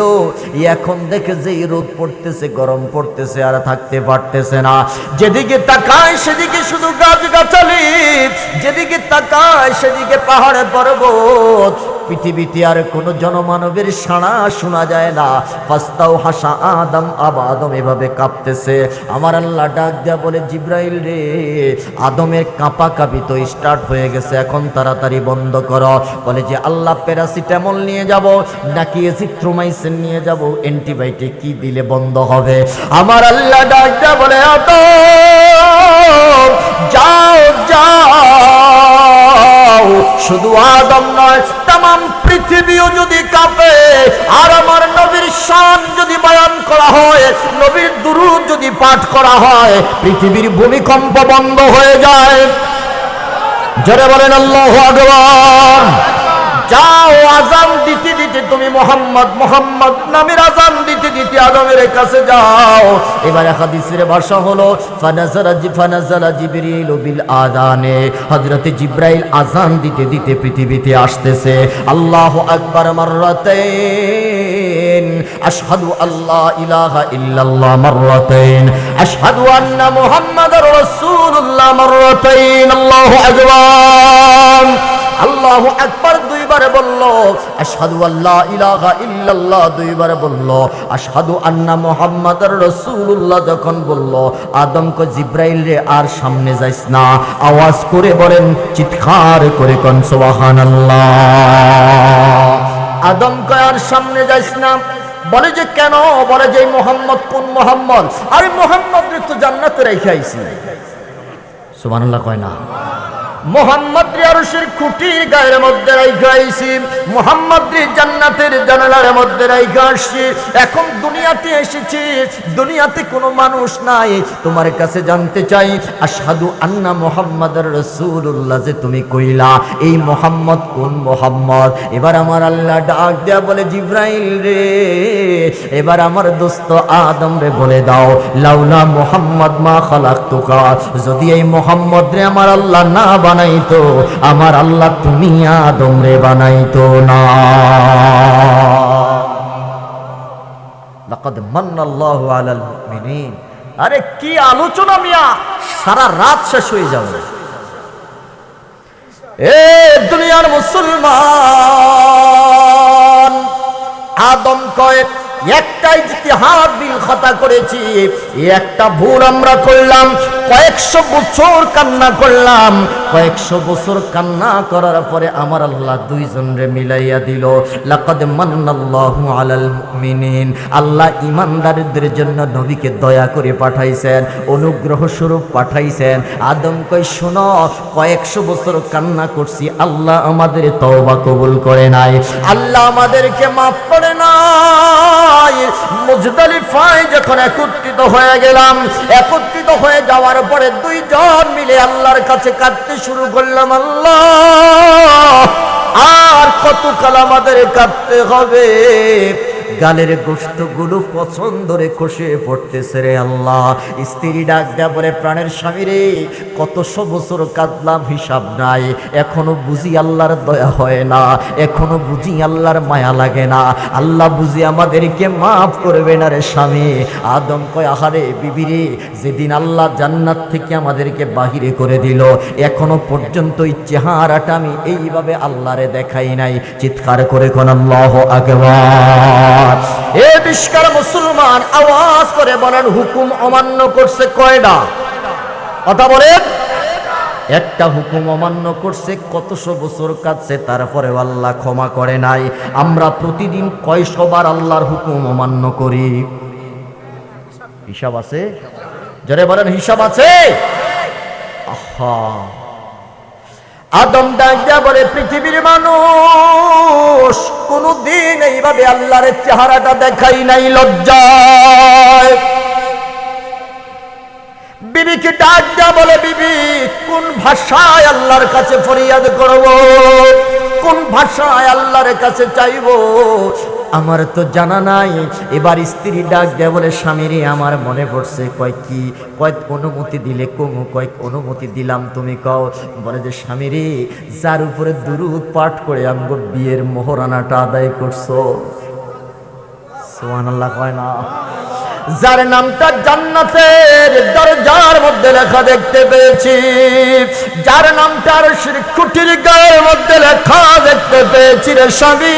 এখন দেখে যে রোদ পড়তেছে, গরম পড়তেছে, আর থাকতে পারতেছে না। যেদিকে তাকায় সেদিকে শুধু গাছগাছালি, যেদিকে তাকায় সেদিকে পাহাড়ে পর্বত। পৃথিবীতে আর কোনো জনমানবের সাড়া শোনা যায় না। ফাস্তাও হাসা আদম, আদম এভাবে কাঁপতেছে। আমার আল্লাহ ডাক দেয়া বলে, জিব্রাইল রে, আদমের কাঁপা কাঁপি তো স্টার্ট হয়ে গেছে, এখন তাড়াতাড়ি বন্ধ করো। বলে যে আল্লাহ প্যারাসিটামল নিয়ে যাব নাকি এজিথ্রোমাইসিন নিয়ে যাব, অ্যান্টিবায়োটিক কি দিলে বন্ধ হবে? আমার আল্লাহ ডাক দেয়া বলে, আদম যাও যাও। শুধু আদম নয়, তামাম পৃথিবীও যদি কাঁপে, আর আমার নবীর শান যদি বয়ান করা হয়, নবীর দুরূদ যদি পাঠ করা হয়, পৃথিবীর ভূমিকম্প বন্ধ হয়ে যায়। জোরে বলেন আল্লাহু আকবার। যাও আযান দিতে দিতে তুমি মুহাম্মদ মুহাম্মদ নামের আযান দিতে দিতে আদমের কাছে যাও। এবার হাদিসের ভাষা হলো ফানাজালা জিবরিল বিল আযানে। হযরত জিবরাইল আযান দিতে দিতে পৃথিবীতে আসতেছে। আল্লাহু আকবার মাররাতাইন, আশহাদু আল্লা ইলাহা ইল্লাল্লাহ মাররাতাইন, আশহাদু আন্না মুহাম্মাদার রাসূলুল্লাহ মাররাতাইন। আল্লাহু আকবার। আল্লাহু আকবার দুইবার বলল, আশহাদু আল্লা ইলাহা ইল্লাল্লাহ দুইবার বলল, আশহাদু আন্না মুহাম্মাদার রাসূলুল্লাহ যখন বলল, আদম কো জিবরাইল রে আর সামনে যাইস না। আওয়াজ করে বলেন, চিৎকার করে কোন সুবহানাল্লাহ। আদম কয় আর সামনে যাইস না। বলে যে কেন? বলে যে মুহাম্মদ কোন মুহাম্মদ? আরে মুহাম্মদ রে তো জান্নাতে রেখে আইছি। সুবহানাল্লাহ কয় না? মুহাম্মদ রে আরশের খুঁটির গায়ের মধ্যে রাইখা আইছি, মুহাম্মদ রে জান্নাতের জানালার মধ্যে রাইখা আসছি। এখন দুনিয়াতে এসেছি, দুনিয়াতে কোনো মানুষ নাই। তোমার কাছে জানতে চাই, আশহাদু আন্না মুহাম্মাদার রাসূলুল্লাহ যে তুমি কইলা, এই মুহাম্মদ কোন মুহাম্মদ? এবার আমার আল্লাহ ডাক দেয়া বলে, জিবরাইল রে, এবার আমার দোস্ত আদম রে বলে দাও, লাউলা মুহাম্মদ মা খালাকতুকা। যদি এই মুহাম্মদ রে আমার আল্লাহ না বানাইতো, আমার আল্লাহ তুমি আদম রে বানাইতো না। লাকাদ মান্নাল্লাহু আলাল মুমিনিন। আরে কি আলোচনা মিয়া, সারা রাত শেষ হয়ে যাবে। এ দুনিয়ার মুসলমান, আদম কয় একটা ইজতিহাদ বিল খাতা করেছি, একটা ভুল আমরা করলাম, কয়েকশো বছর কান্না করলাম। কয়েকশো বছর কান্না করার পরে আমার আল্লাহ দুইজন রে মিলাইয়া দিল। লাকাদ মান্নাল্লাহু আলাল মুমিনিন। আল্লাহ ইমানদারদের জন্য নবীকে দয়া করে পাঠাইছেন, অনুগ্রহ স্বরূপ পাঠাইছেন। আদম কই শোনো, কয়েকশো বছর কান্না করছি, আল্লাহ আমাদের তওবা কবুল করে নাই, আল্লাহ আমাদেরকে মাফ করে নাই। মুজদালিফায় যখন একত্রিত হয়ে গেলাম, একত্রিত হয়ে যাওয়ার পরে দুইজন মিলে আল্লাহর কাছে কাঁদতে শুরু করলাম, আল্লাহ আর কতকাল আমাদের কাঁদতে হবে? গালের গোশতগুলো পছন্দরে খসে পড়তেছে রে আল্লাহ। স্ত্রী ডাক দেয়া বলে, প্রাণের স্বামী রে, কতশো বছর কাঁদলাম হিসাব নাই, এখনো বুঝি আল্লাহর দয়া হয় না, এখনো বুঝি আল্লাহর মায়া লাগে না, আল্লাহ বুঝি আমাদেরকে মাফ করবে না রে স্বামী। আদম কয়, আহারে বিবি রে, যেদিন আল্লাহ জান্নাত থেকে আমাদেরকে বাহিরে করে দিল, এখনো পর্যন্ত এই চেহারাটা আমি এইভাবে আল্লাহরে দেখাই নাই। চিৎকার করে কোন আল্লাহু আকবার। এ পরিষ্কার মুসলমান আওয়াজ করে বলেন, হুকুম অমান্য করছে কয়টা? কথা বলেন। একটা হুকুম অমান্য করছে, কতশো বছর কাটছে, তারপরে আল্লাহ ক্ষমা করে নাই। আমরা প্রতিদিন কয়শবার আল্লাহর হুকুম অমান্য করি? হিসাব আছে? যারা বলেন হিসাব আছে? আহা, আদম ডাক বলে, পৃথিবীর মানুষ কোনদিন এইভাবে আল্লাহর চেহারাটা দেখাই নাই লজ্জায়। বিবিকে ডাক দেয়া বলে, বিবি কোন ভাষায় আল্লাহর কাছে ফরিয়াদ করব, কোন ভাষায় আল্লাহর কাছে চাইব, আমার তো জানা নাই। এবার স্ত্রী ডাক দেয়া বলে, স্বামীরে আমার মনে পড়ছে। কয় কি? কয় অনুমতি দিলে কমু। কয় অনুমতি দিলাম, তুমি কও। বলে যে, স্বামীরে যার উপরে দুরূদ পাঠ করে আমগো বিয়ের মোহরানাটা আদায় করছো, সুবহানাল্লাহ কয় না? যার নামটা জান্নাতের দরজার মধ্যে লেখা দেখতে পেয়েছি, যার নামটা আরশের খুঁটির গায়ের মধ্যে লেখা দেখতে পেয়েছি রে স্বামী,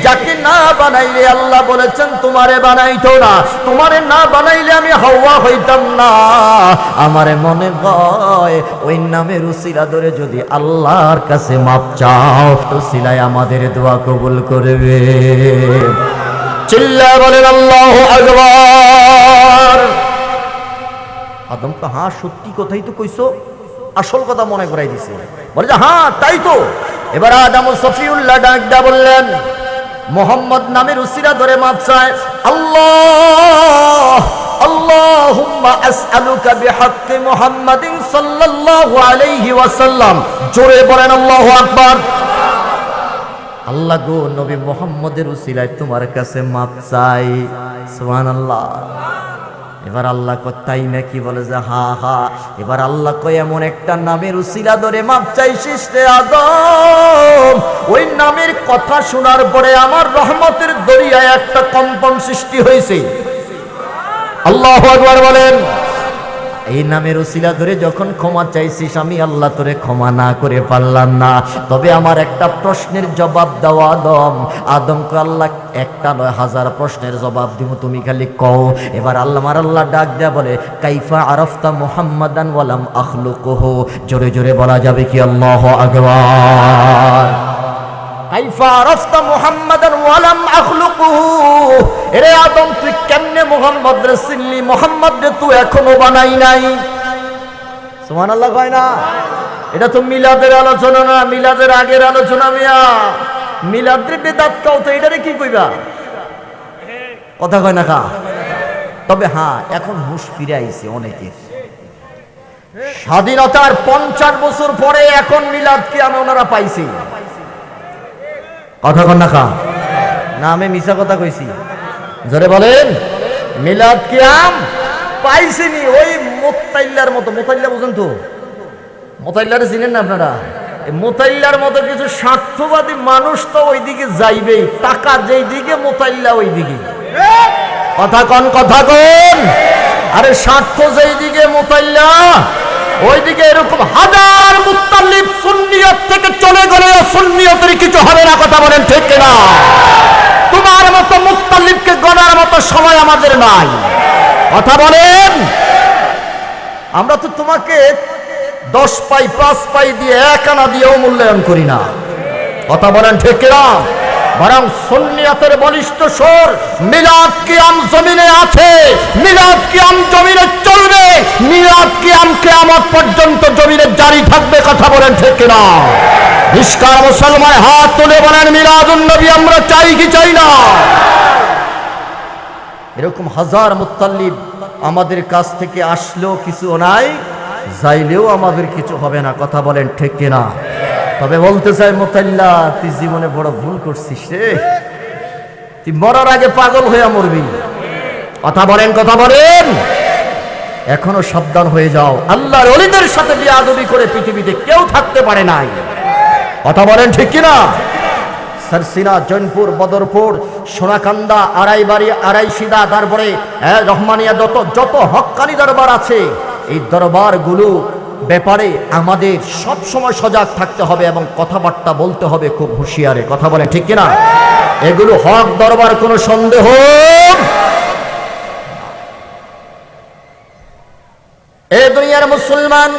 যাকে না বানাইলে আল্লাহ বলেছেন তোমারে বানাইতো না, তোমারে না বানাইলে আমি হাওয়া হইতাম না। আমারে মনে হয় ওই নামের উসিলা ধরে যদি আল্লাহর কাছে মাপ চাও, উসিলায় আমাদের দোয়া কবুল করবে। চিল্লা বলেন আল্লাহু আকবার। আদম তো হ্যাঁ সত্যি কথাই তো কইছো, আসল কথা মনে করাই দিছে। বলে যে হ্যাঁ তাই তো। এবার আদম সফিউল্লাহ ডাকদা বললেন, মোহাম্মদ নামের উসিলা ধরে মাপ চায়। আল্লাহ আল্লাহুম্মা আসআলুকা বিহাক্কি মুহাম্মাদিন সাল্লাল্লাহু আলাইহি ওয়াসাল্লাম। জোরে বলেন আল্লাহু আকবার। আল্লাহ গো, নবী মুহাম্মদের উসিলায় তোমার কাছে মাপ চাই। সুবহানাল্লাহ। এবার আল্লাহ কয় তাই নাকি? বলে যে হা হা। এবার আল্লাহ কয় এমন একটা নামের উসিলা ধরে মাপ চাইছিস রে আদম, ওই নামের কথা শোনার পরে আমার রহমতের দরিয়ায় একটা কম্পন সৃষ্টি হয়েছে। আল্লাহু আকবার বলেন। এই নামের উসিলা ধরে যখন ক্ষমা চাইছিস, আমি আল্লাহ তোরে ক্ষমা না করে পারলাম না। তবে আমার একটা প্রশ্নের জবাব দাও আদম। আদমকে আল্লাহ একটা নয় হাজার প্রশ্নের জবাব দিব, তুমি খালি কও। এবার আল্লাহ ডাক দেয়া বলে, কাইফা আরাফতা মুহাম্মাদান ওয়ালাম আখলুকুহু। জোরে জোরে বলা যাবে কি আল্লাহু আকবার। কাইফা আরাফতা মুহাম্মাদান ওয়ালাম আখলুকুহু। এরে আদম, তুই কেমনে মুহাম্মদ রে চিনলি? মুহাম্মদ রে তুই এখনো বানাই নাই। সুবহানাল্লাহ কয় না? এটা তো মিলাদের আলোচনা না, মিলাদের আগের আলোচনা। মিয়া মিলাদের বেদাত কাও তো, এটারে কি কইবা? কথা কয় না কা? তবে হ্যাঁ, এখন হুঁশ ফিরে আইছে অনেকের। স্বাধীনতার 50 বছর পরে এখন মিলাদ কি ওনারা পাইছে। কথা কন না কা? না আমি মিছা কথা কইছি? জোরে বলেন। মিলাদ কিয়াম পাইছিনি ওই মোতাইল্লার মতো। মোতাইল্লা বুঝেন তো? মোতাইল্লারে চিনেন না আপনারা? মোতাইল্লার মতো কিছু স্বার্থবাদী মানুষ তো ওইদিকে যাইবেই, টাকা যেই দিকে মোতাইল্লা ওই দিকে। কথা কন, কথা কন। আরে স্বার্থ যেই দিকে মোতাইল্লা ওইদিকে। এরকম হাজার মুত্তালিব সুন্নিয়ত থেকে চলে গেলে সুন্নিয়তের কিছু হবে না। কথা বলেন ঠিক কিনা? তোমার মতো মুত্তালিবকে গণার মতো সময় আমাদের নাই। কথা বলেন। আমরা তো তোমাকে 10 পাই 5 পাই দিয়ে 1 আনা দিয়েও মূল্যায়ন করি না। কথা বলেন ঠিক কিনা? বরং সুন্নিয়তের বলিষ্ঠ সুর মিলাদ কিয়াম জমিনে আছে, মিলাদ কিয়াম জমিনে চলবে, মিলাদ কিয়াম কিয়ামত পর্যন্ত জমিনে জারি থাকবে। কথা বলেন ঠিক কিনা? নিষ্কার মুসলমান হাত তুলে বলেন, মিলাদুন নবী আমরা চাই কি চাই না? এরকম হাজার মুত্তালিব আমাদের কাছ থেকে আসলেও কিছু নাই, যাইলেও আমাদের কিছু হবে না। কথা বলেন ঠিক কিনা? তবে বলতে চাই, মোতাল্লা তুই জীবনে বড় ভুল করছিস রে। তুই মরার আগে পাগল হয়ে মরবি। কথা বলেন, কথা বলেন। এখনো সাবধান হয়ে যাও। আল্লাহর ওলিদের সাথে বিয়াদবি করে পৃথিবীতে কেউ থাকতে পারে নাই। কথা বলেন ঠিক কিনা? সারসিনা, জৈনপুর, বদরপুর, সোনাকান্দা, আড়াইবাড়ি, আড়াইশিদা, তারপরে রহমানিয়া, যত হক্কানি দরবার আছে, এই দরবারগুলো ব্যাপারে আমাদের সব সময় সজাগ থাকতে হবে এবং কথাবার্তা বলতে হবে খুব হুঁশিয়ারে। কথা বলেন ঠিক কিনা? এগুলো হক দরবার, কোনো সন্দেহ। এ দুনিয়ার মুসলমান,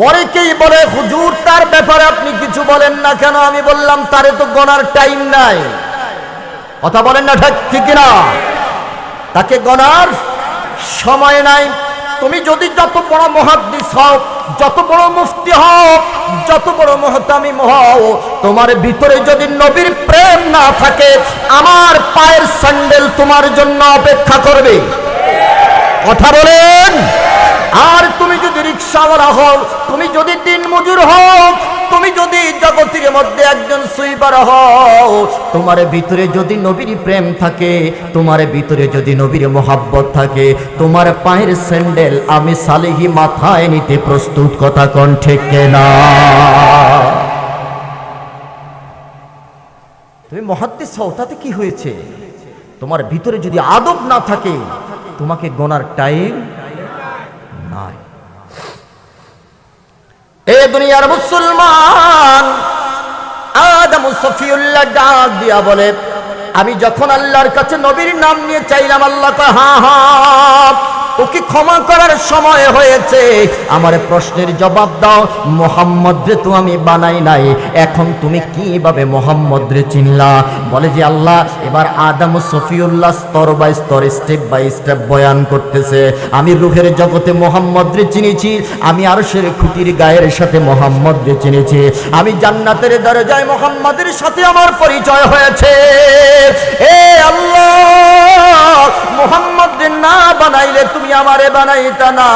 অনেকেই বলে হুজুর তার ব্যাপারে আপনি কিছু বলেন না কেন? আমি বললাম তারে তো গণার টাইম নাই। কথা বলেন না ঠিক কিনা? তাকে গণার সময় নাই। তুমি যদি যত বড় মুহাদ্দিস হও, যত বড় মুফতি হও, যত বড় মুহতামিম হও, তোমার ভিতরে যদি নবীর প্রেম না থাকে, আমার পায়ের স্যান্ডেল তোমার জন্য অপেক্ষা করবে। কথা বলেন। আর তুমি যদি রিকশাওয়ালা হও, তুমি যদি দিনমজুর হও, তুমি যদি জগতের মধ্যে একজন সুইপার হও, তোমার ভিতরে যদি নবীর প্রেম থাকে, তোমার ভিতরে যদি নবীর মোহাব্বত থাকে, তোমার পায়ের স্যান্ডেল আমি সালেহি মাথায় নিতে প্রস্তুত। কথা কোন ঠিক না? তুমি মুহাদ্দিস হও, তাতে কি হয়েছে? তোমার ভিতরে যদি আদব না থাকে, তোমাকে গোনার টাইম নাই। এ দুনিয়ার মুসলমান, আদম সফিউল্লাহ ডাক দিয়া বলে, আমি যখন আল্লাহর কাছে নবীর নাম নিয়ে চাইলাম, আল্লাহ কয় হ্যাঁ হ্যাঁ, ওকে ক্ষমা করার সময় হয়েছে। আমার প্রশ্নের জবাব দাও, মুহাম্মদ রে তো আমি বানাই নাই, এখন তুমি কিভাবে মুহাম্মদ রে চিনলা? বলে যে আল্লাহ, এবার আদম সফিউল্লাহ স্তর বাই স্তর, স্টেপ বাই স্টেপ বয়ান করতেছে। আমি রূহের জগতে মুহাম্মদ রে চিনেছি, আমি আরশের খুঁটির গায়ের সাথে মুহাম্মদ রে চিনেছি, আমি জান্নাতের দরজায় মুহাম্মদের সাথে আমার পরিচয় হয়েছে। এ আল্লাহ, মুহাম্মদ রে না বানাইলে তুমি আমারে বানাইতা না,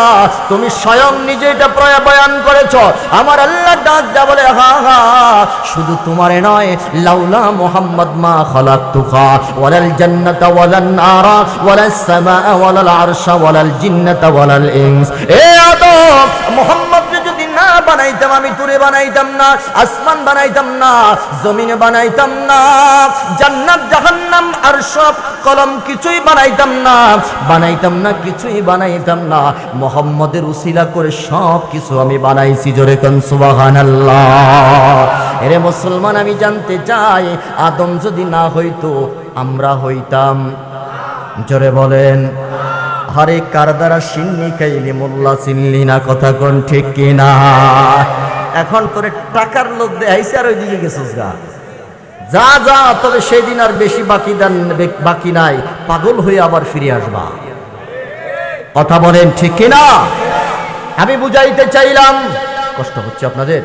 তুমি স্বয়ং নিজে এটা বয়ান করেছ। আমার আল্লাহ ডাক দেয়া বলে হ্যাঁ হ্যাঁ, শুধু তোমারে নয়, লাউলা মুহাম্মদ মা খালাকতুকা ওয়ালাল জান্নাতা ওয়ালান নারা ওয়ালাস সামাআ ওয়ালাল আরশা ওয়ালাল জিন্নাতা ওয়ালাল ইনস। এ আদম, মুহাম্মদ যদি না বানাইতাম, আমি তোরে বানাইতাম না, আসমান বানাইতাম না, জমিন বানাইতাম না, জান্নাত জাহান্নাম আর সব কলম কিছুই বানাইতাম না, কিছুই বানাইতাম না। মুহাম্মদের উসিলা করে সব কিছু আমি বানাইছি। জোরে কোন সুবহানাল্লাহ। এরে মুসলমান, আমি জানতে চাই, আদম যদি না হইতো আমরা হইতাম? জোরে বলেন। হরে কার দ্বারা সিন্নি খাইলি মোল্লা চিনলি না? কথা কোন ঠিক কিনা? এখন তোরে টাকার লোক দেখাইছে আর ওইদিকে গেছিস গা, যা যা, তবে সেদিন আর বেশি বাকি নাই, পাগল হয়ে আবার ফিরে আসবা। কথা বলেন ঠিক কিনা? আমি বুঝাইতে চাইলাম, কষ্ট হচ্ছে আপনাদের?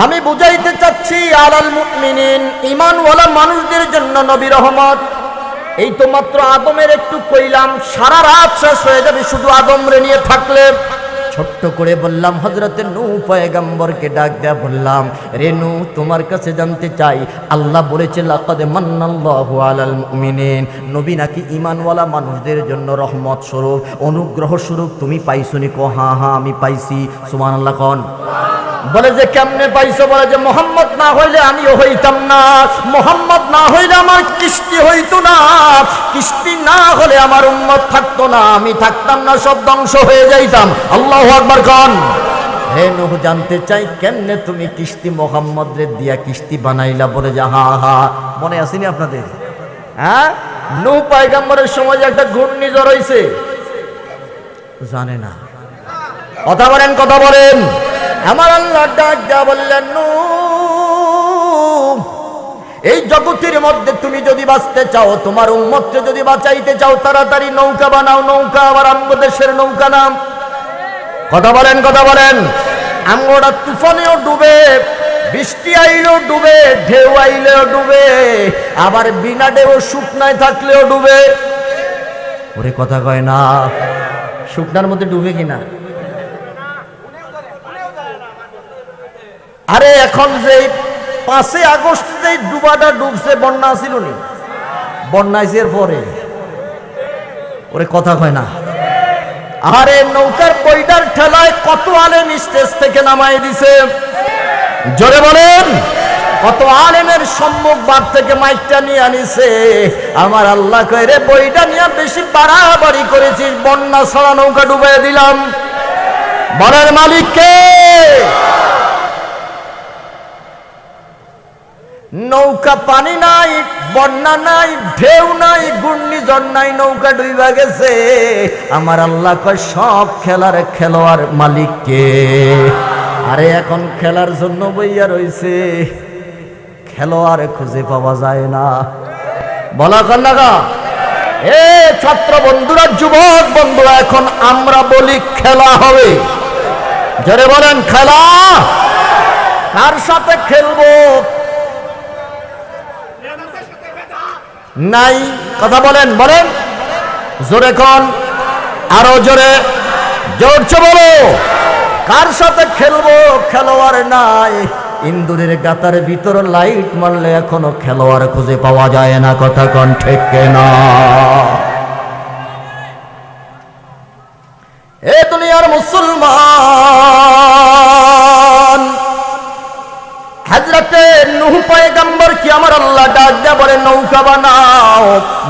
আমি বুঝাইতে চাচ্ছি, আলাল মুমিনিন, ঈমানওয়ালা মানুষদের জন্য নবী রহমত। এই তো মাত্র আদমের একটু কইলাম, সারা রাত শেষ হয়ে যাবে শুধু আদম রে নিয়ে থাকলে। ছোট্ট করে বললাম, হযরতে নূহ পয়গম্বরকে ডাক দেয়া বললাম, রে নূহ, তোমার কাছে জানতে চাই, আল্লাহ বলেছে লাকাদ মান্নাল্লাহু আলাল মুমিনিন, নবী নাকি ঈমানওয়ালা মানুষদের জন্য রহমত স্বরূপ, অনুগ্রহ স্বরূপ। তুমি পাইছো নি? কো হ্যাঁ হ্যাঁ আমি পাইছি। সুবহানাল্লাহ কোন? বলে যে কেমনে পাইছো? বলে যে মুহাম্মদ না হইলে আমিও হইতাম না, মুহাম্মদ না হইলে আমার কিস্তি হইতো না, কিস্তি না হলে আমার উম্মত থাকতো না, আমি থাকতাম না, সব ধ্বংস হয়ে যাইতাম। আল্লাহু আকবার কোন? হে নূহ, জানতে চাই কেমনে তুমি কিস্তি মুহাম্মদ রে দিয়া কিস্তি বানাইলা? বলে যে হ্যাঁ হ্যাঁ, মনে আসেনি আপনাদের? হ্যাঁ, নূহ পয়গম্বরের সময় একটা ঘূর্ণিঝড় হইছে, জানে না? কথা বলেন, কথা বলেন। আমার আল্লাহ ডাক দেয়া বললেন, নূহ, এই জগতের মধ্যে তুমি যদি বাঁচতে চাও, তোমার উম্মতকে যদি বাঁচাইতে চাও, তাড়াতাড়ি নৌকা বানাও। নৌকা আবার আমগো দেশের নৌকা নাম। কথা বলেন, কথা বলেন। আমগোটা তুফানেও ডুবে, বৃষ্টি আইলেও ডুবে, ঢেউ আইলেও ডুবে, আবার বিনা ঢেউ শুকনায় থাকলেও ডুবে। ওরে কথা কয় না, শুকনার মধ্যে ডুবে কিনা? আরে এখন যে 5 আগস্ট যে ডুবাটা ডুবছে, বন্যা ছিল নি? বন্যাইছের পরে। ওরে কথা কয় না। আরে নৌকার বইটার ঠেলায় কত আলেম স্টেজ থেকে নামাই দিছে। জোরে বলেন। কত আলেমের সম্মুখ বার থেকে মাইকটা নিয়ে আনিছে। আমার আল্লাহ কয়, রে বইটা নিয়ে বেশি বাড়াবাড়ি করেছিস, বন্যা ছড়া নৌকা ডুবাই দিলাম। বলের মালিক কে? নৌকা পানি নাই, বন্যা নাই, ঢেউ নাই, ঘূর্ণিঝড় নাই, নৌকা ডুইবা গেছে। আমার আল্লাহ কয় সব খেলার খেলোয়াড় মালিক কে? আরে এখন খেলার জন্য বইয়া রইছে, খেলোয়াড় খুঁজে পাওয়া যায় না। বলা কন্যা এ ছাত্র বন্ধুরা, যুবক বন্ধুরা, এখন আমরা বলি খেলা হবে। জোরে বলেন খেলা। কার সাথে খেলবো? নাই কথা বলেন, বলেন জোরে কোন, আরো জোরে, জোরছে বলো। কার সাথে খেলবো? খেলোয়াড় নাই। ইন্দুরের গাতার ভিতর লাইট মারলে এখনো খেলোয়াড় খুঁজে পাওয়া যায় না। কথা কোন ঠিক না? এ দুনিয়ার মুসলমান, হযরতে নূহ পয়গম্বর কি আমার আল্লাহ ডাক দেয়া বলে নৌকা বানাও।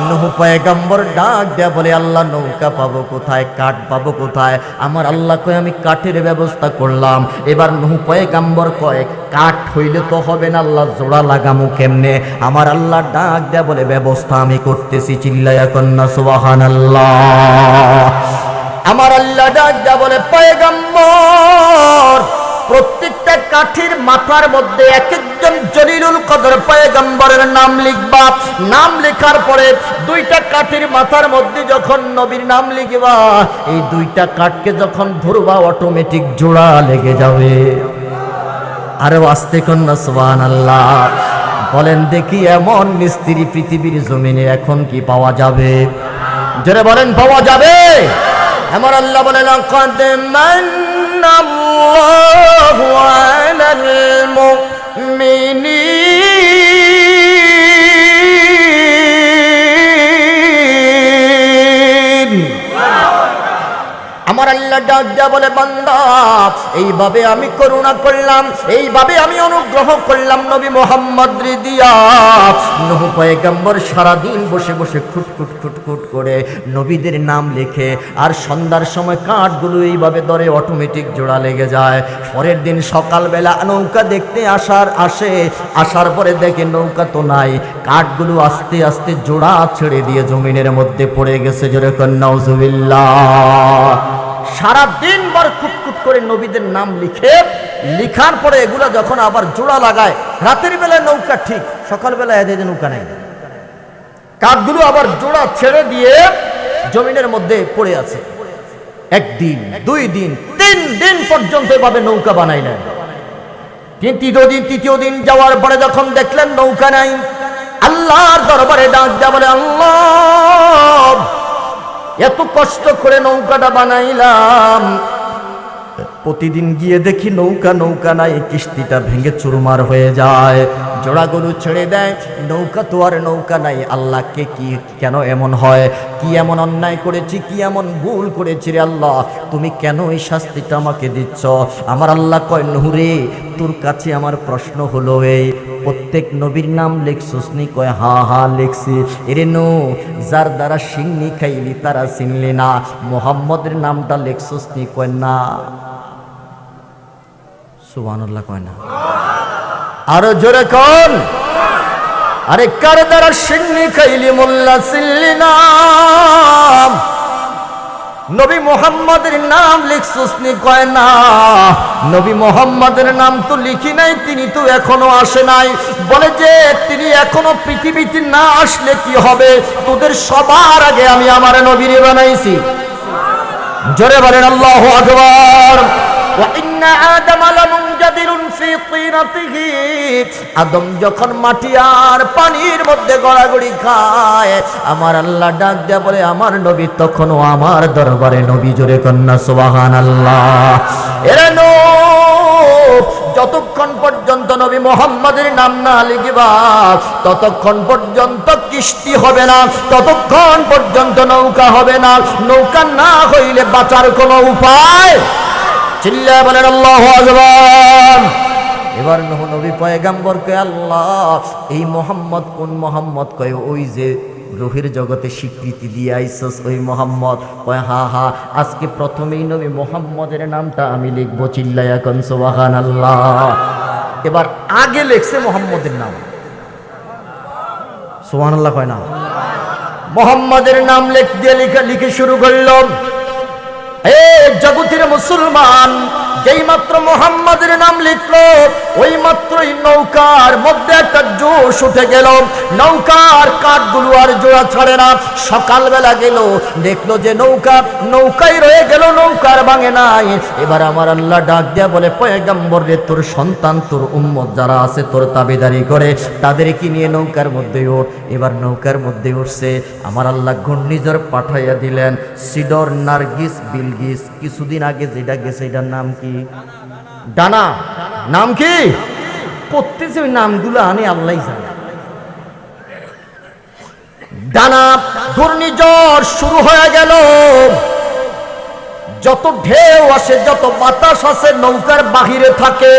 নূহ পয়গম্বর ডাক দেয়া বলে আল্লাহ নৌকা পাবো কোথায়, কাঠ পাবো কোথায়? আমার আল্লাহ কয় আমি কাঠের ব্যবস্থা করলাম। এবার নূহ পয়গম্বর কয় কাঠ হইলে তো হবে না, আল্লাহ জোড়া লাগামু কেমনে? আমার আল্লাহ ডাক দেয়া বলে ব্যবস্থা আমি করতেছি। চিল্লায়া কন্না সুবহানাল্লাহ। আমার আল্লাহ ডাক দেয়া বলে পয়গম্বর প্রত্যেকটা কাঠির মাথার মধ্যে এক একজন জলিলুল কদর পয়গম্বরের নাম লিখবা। নাম লেখার পরে দুইটা কাঠির মাথার মধ্যে যখন নবীর নাম লিখবা, এই দুইটা কাঠকে যখন ধরবা অটোমেটিক জোড়া লেগে যাবে। আরে আস্তে কন্যা সুবহানাল্লাহ। বলেন দেখি এমন মিস্ত্রি পৃথিবীর জমিনে এখন কি পাওয়া যাবে? জোরে বলেন পাওয়া যাবে? আমার আল্লাহ বলেন লাকাদ মান্নাল্লাহু আলাল মুমিনিন। আমার আল্লাহ ডাক দেয়া বলে বান্দা এইভাবে আমি করুণা করলাম, এইভাবে আমি অনুগ্রহ করলাম নবী মুহাম্মদ দিয়া। নূহ পয়গম্বর সারাদিন বসে বসে খুটখুট খুটখুট করে নবীদের নাম লেখে, আর সন্ধ্যার সময় কাঠগুলো এইভাবে ধরে অটোমেটিক জোড়া লেগে যায়। পরের দিন সকালবেলা নৌকা দেখতে আসার পরে দেখে নৌকা তো নাই, কাঠগুলো আস্তে আস্তে জোড়া ছেড়ে দিয়ে জমিনের মধ্যে পড়ে গেছে। জোরে কন্যা নাউজুবিল্লাহ। সারা দিন ভর খুটখুট করে নবীদের নাম লিখার পরে এগুলা যখন আবার জোড়া লাগায়, রাতের বেলায় নৌকা ঠিক, সকালবেলা এদের নৌকা নেই, কাঠগুলো আবার জোড়া ছেড়ে দিয়ে জমিনের মধ্যে পড়ে আছে। একদিন, দুই দিন, 3 দিন পর্যন্ত এভাবে নৌকা বানাইলেন। তৃতীয় দিন যাওয়ার পরে যখন দেখলেন নৌকা নাই, আল্লাহর দরবারে ডাক দেয়া বলে আল্লাহ এত কষ্ট করে নৌকাটা বানাইলাম, প্রতিদিন গিয়ে দেখি নৌকা নাই, কিস্তিটা ভেঙে চুরমার হয়ে যায়, জোড়াগুলো ছেড়ে দেয়, নৌকা তো আর নৌকা নাই। আল্লাহকে কি কেন এমন হয়? কি এমন অন্যায় করেছি, কি এমন ভুল করেছি রে আল্লাহ, তুমি কেন এই শাস্তিটা আমাকে দিচ্ছ? আমার আল্লাহ কয় নূহ রে, তোর কাছে আমার প্রশ্ন হলো এই প্রত্যেক নবীর নাম লিখছস নি? কয় হা লিখছি। এরে নূহ, যার দ্বারা সিংনি খাইলি তারা চিনলি না, মুহাম্মদের নামটা লিখছস নি? কয় না। সুবহানাল্লাহ কয় না? আরো জোরে কোন? আরে কার দ্বারা সিংনি খাইলি মোল্লা চিনলি না? নবী মুহাম্মদের নাম লিখছস নি? কয় না। নবী মুহাম্মদের নাম তো লিখি নাই, তিনি তো এখনো আসে নাই। বলে যে তিনি এখনো পৃথিবীতে না আসলে কি হবে? তোদের সবার আগে আমি আমার নবীরে বানাইছি। জোরে বলেন আল্লাহু আকবার। আদম যখন মাটি আর পানির মধ্যে গড়াগড়ি খায়, আমার আল্লাহ ডাক দেয়া বলে আমার নবী তখনও আমার দরবারে নবী। জোরে কন্যা সুবহানাল্লাহ। এরে নূহ, যতক্ষণ পর্যন্ত নবী মুহাম্মদের নাম না লিখবা ততক্ষণ পর্যন্ত কিস্তি হবে না, ততক্ষণ পর্যন্ত নৌকা হবে না। নৌকা না হইলে বাঁচার কোনো উপায়? চিল্লায়া বলেন আল্লাহু আকবার। এবার নূহ নবী পয়গম্বরকে আল্লাহ এই মোহাম্মদ কোন মোহাম্মদ? কয় ওই যে রুহের জগতে স্বীকৃতি দিয়ে আইসস ওই মোহাম্মদ। কয় হা আজকে প্রথমেই নবী মোহাম্মদের নামটা আমি লিখবো। চিল্লায়া কোন সুবহানাল্লাহ। এবার আগে লেখছে মোহাম্মদের নাম, সুবহানাল্লাহ কয় না? মোহাম্মদের নাম লিখে শুরু করল। এ জগতের মুসলমান, যেই মাত্র মোহাম্মদের নাম লিখলো ওই মাত্রই নৌকার মধ্যে একটা জোশ উঠে গেল। নৌকার কাঠগুলো আর জোড়া ছাড়ে না। সকালবেলা গেল, দেখলো যে নৌকায় রয়ে গেল, নৌকার ভাঙে নাই। এবার আমার আল্লাহ ডাক দেয়া বলে, পয়গম্বর রে, তোর সন্তান তোর উম্মত যারা আছে তোর তাবেদারি করে তাদেরকে নিয়ে নৌকার মধ্যে ওঠ। এবার নৌকার মধ্যে উঠছে। আমার আল্লাহ ঘূর্ণিঝড় পাঠাইয়া দিলেন। সিডর, নার্গিস, বিলগিস, কিছুদিন আগে যেটা গেছে এটার নাম কি? ডানা। নাম কি? প্রত্যেক ওই নামগুলো আনে আল্লাহ জানে। ডানা ঘূর্ণিঝড় শুরু হয়ে গেল। যত ঢেউ আসে, যত বাতাস আসে নৌকার বাহিরে থাকে,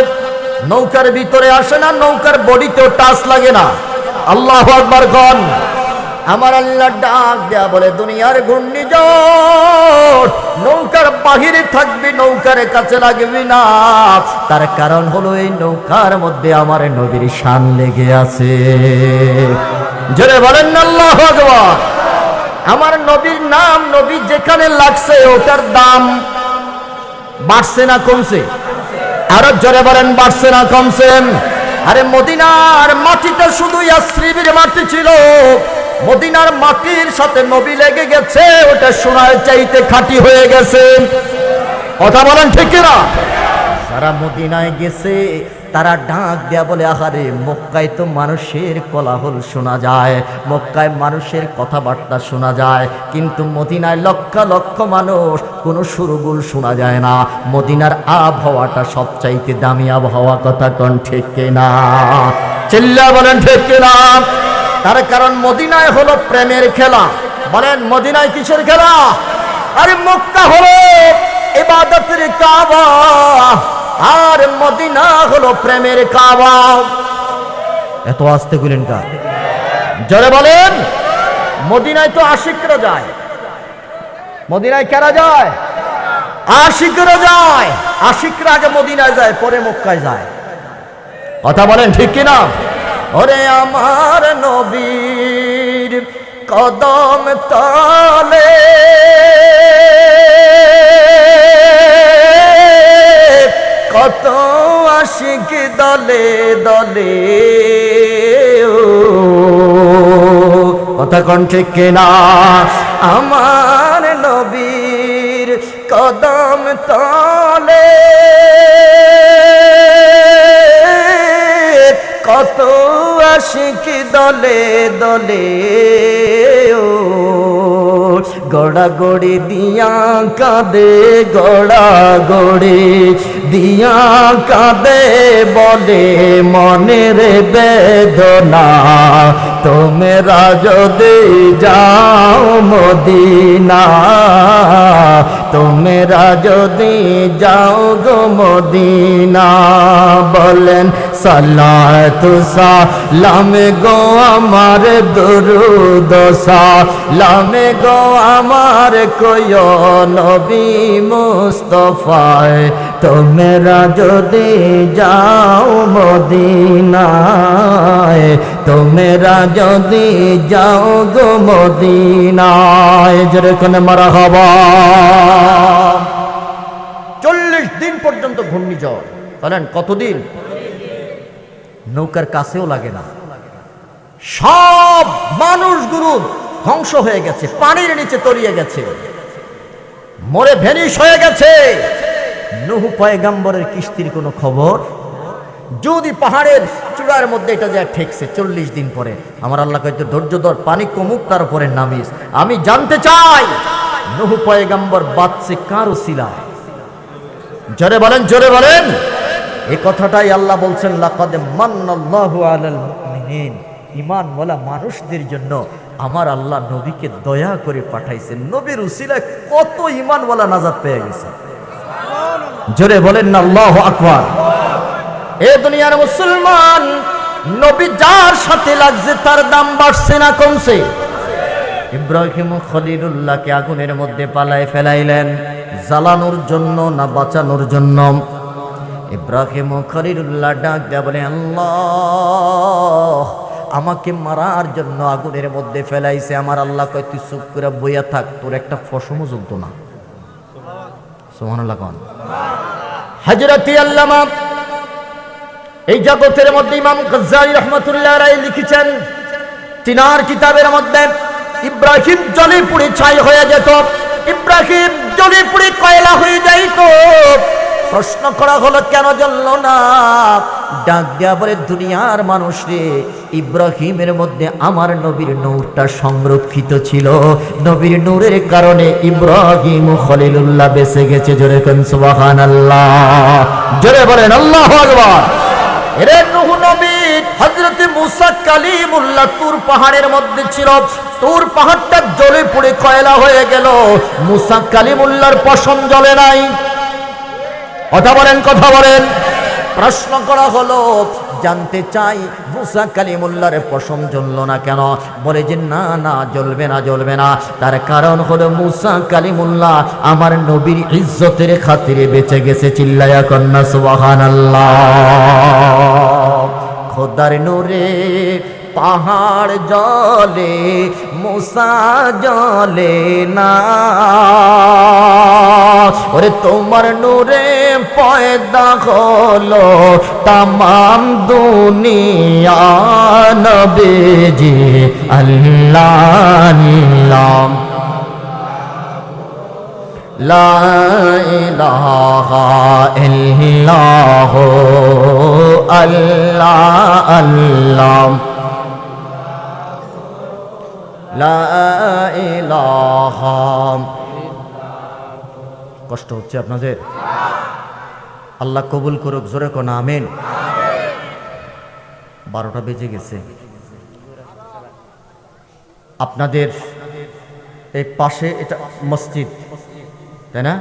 নৌকার ভিতরে আসে না, নৌকার বডিতেও টাচ লাগে না। আল্লাহু আকবার গণ। আমার আল্লাহ ডাক দেয়া বলে, দুনিয়ার ঘূর্ণিঝড় নৌকার বাহিরে থাকবি, নৌকার কাছে লাগবি না। তার কারণ হলো এই নৌকার মধ্যে আমার নবীর শান লেগে আছে। জোরে বলেন না আল্লাহু আকবার। আমার নবীর নাম, নবী যেখানে লাগছে ওটার দাম বাড়ছে না কমছে? আরো জোরে বলেন, বাড়ছে না কমছে? আরে মদিনার মাটিটা শুধু ইয়াসরিবের মাটি ছিল, মদিনার মাটির সাথে নবী লেগে গেছে, ওটা সোনার চাইতে খাঁটি হয়ে গেছে। কথা বলেন ঠিক না? যারা মদিনায় গেছে তারা ডাক দেয়া বলে, আহারে মক্কায় তো মানুষের কোলাহল শোনা যায়, মক্কায় মানুষের কথাবার্তা শোনা যায়, কিন্তু মদিনায় লক্ষ লক্ষ মানুষ, কোনো সুরগুল শোনা যায় না। মদিনার আবহাওয়াটা সবচাইতে দামি আবহাওয়া। কথা কোন ঠিক কিনা? চিল্লা বলেন ঠিক কিনা? তার কারণ মদিনায় হলো প্রেমের খেলা। বলেন মদিনায় কিসের খেলা? আরে মক্কা হলো ইবাদতের কাবা, আর মদিনা হলো প্রেমের কাবা। এত আস্তে বলেন কা? জোরে বলেন। মদিনায় তো আশিকরা যায়। মদিনায় কারা যায়? আশিকরা যায়। আশিকরা আগে মদিনায় যায়, পরে মক্কায় যায়। কথা বলেন ঠিক কিনা? ওরে আমার নবীর কদম তলে কত আশিক দলে দলে। কথা কোন ঠিক কিনা? আমার নবীর কদম তলে কত আশিক দলে দলে। গড়া গড়ি দিয়া কাঁদে, গড়া গড়ি দিয়া কাঁদে, বলে মনের বেদনা তোমরা যদি যাও মদিনা, তোমরা যদি যাও গো মদিনা। বলেন সালাতু সালাম গো আমার দরুদ সালাম গো আমার কয় নবী মুস্তাফায়, তোমরা যদি যাও মদিনায়, তোমরা যদি যাও গো মদিনায়। যেরকম মারহাবা। 40 দিন পর্যন্ত ঘূর্ণিঝড়। বলেন কতদিন? নৌকার কাছেও লাগে না। সব মানুষগুলো ধ্বংস হয়ে গেছে, পানির নিচে তলিয়ে গেছে, মরে ভেনিশ হয়ে গেছে। নূহ পয়গম্বরের কিস্তির কোনো খবর। যদি পাহাড়ের চূড়ার মধ্যে এটা যা ঠেকছে 40 দিন পরে, আমার আল্লাহ কইতে ধৈর্য ধর, পানি কমুক তার উপরে নামিস। আমি জানতে চাই নূহ পয়গম্বর বাঁচছে কার উসিলায়? জোরে বলেন, জোরে বলেন। এই কথাটাই আল্লাহ বলছেন, লাকাদ মান্নাল্লাহু আলাল মুমিনিন। ঈমানওয়ালা মানুষদের জন্য আমার আল্লাহ নবীকে দয়া করে পাঠাইছেন। নবীর উসিলায় কত ঈমানওয়ালা নাজাত পেয়ে গেছে। জোরে বলেন না আল্লাহু আকবার। এ দুনিয়ার মুসলমান, নবী যার সাথে লাগছে তার দাম বাড়ছে না কমছে? ইব্রাহিম খলিলুল্লাহকে আগুনের মধ্যে পালায় ফেলাইলেন, জ্বালানোর জন্য না বাঁচানোর জন্য? ইব্রাহিম খলিলুল্লাহ ডাক দেয়া বলে, আল্লাহ আমাকে মারার জন্য আগুনের মধ্যে ফেলাইছে। আমার আল্লাহ কয় তুই চুপ করে বইয়া থাক, তোর একটা ফসমও জ্বলতো না। সুবহানাল্লাহ কোন হযরত আল্লামা এই জগতের মধ্যে ইমাম গজ্জালী রাহমাতুল্লাহ আলাইহি লিখেছেন, তিনার কিতাবের মধ্যে ইব্রাহিম জ্বলে পুড়ে ছাই হয়ে যেত, ইব্রাহিম জ্বলে পুড়ে কয়লা হয়ে যাইত। প্রশ্ন করা হলো কেন জ্বললো না? ডাক দেয়া বলে, দুনিয়ার মানুষ রে, ইব্রাহিমের মধ্যে আমার নবীর নূরটা সংরক্ষিত ছিল, নবীর নূরের কারণে ইব্রাহিম খলিলুল্লাহ বেঁচে গেছে। জোরে কোন সুবহানাল্লাহ, জোরে বলেন আল্লাহু আকবার। এরে নূহ নবী হযরত মুসা কালিমুল্লাহ তুর পাহাড়ের মধ্যে ছিল, তুর পাহাড়টা জ্বলে পুড়ে কয়লা হয়ে গেল, মুসা কালিমুল্লাহর পশম জ্বলে নাই। কথা বলেন, কথা বলেন। প্রশ্ন করা হলো, জানতে চাই মুসা কালিমুল্লাহর পশম জ্বলল না কেন? বলে যে না না, জ্বলবে না, জ্বলবে না। তার কারণ হলো মুসা কালিমুল্লাহ আমার নবীর ইজ্জতের খাতিরে বেঁচে গেছে। চিল্লায়া কন্যা সুবহানাল্লাহ। খোদার নূরে পাহাড় জ্বলে, মুসা জ্বলে না। ওরে তোমার নূরে পয়দা হলো তামাম দুনিয়া, নবীজি আল্লাহ নাম। লা ইলাহা ইল্লাল্লাহ আল্লাহ আল্লাহ, লা ইলাহা। কষ্ট হচ্ছে আপনাদের? আল্লাহ কবুল করুক। জোরে কোন আমিন। 12টা বেজে গেছে। আপনাদের এই পাশে এটা মসজিদ, তাই না?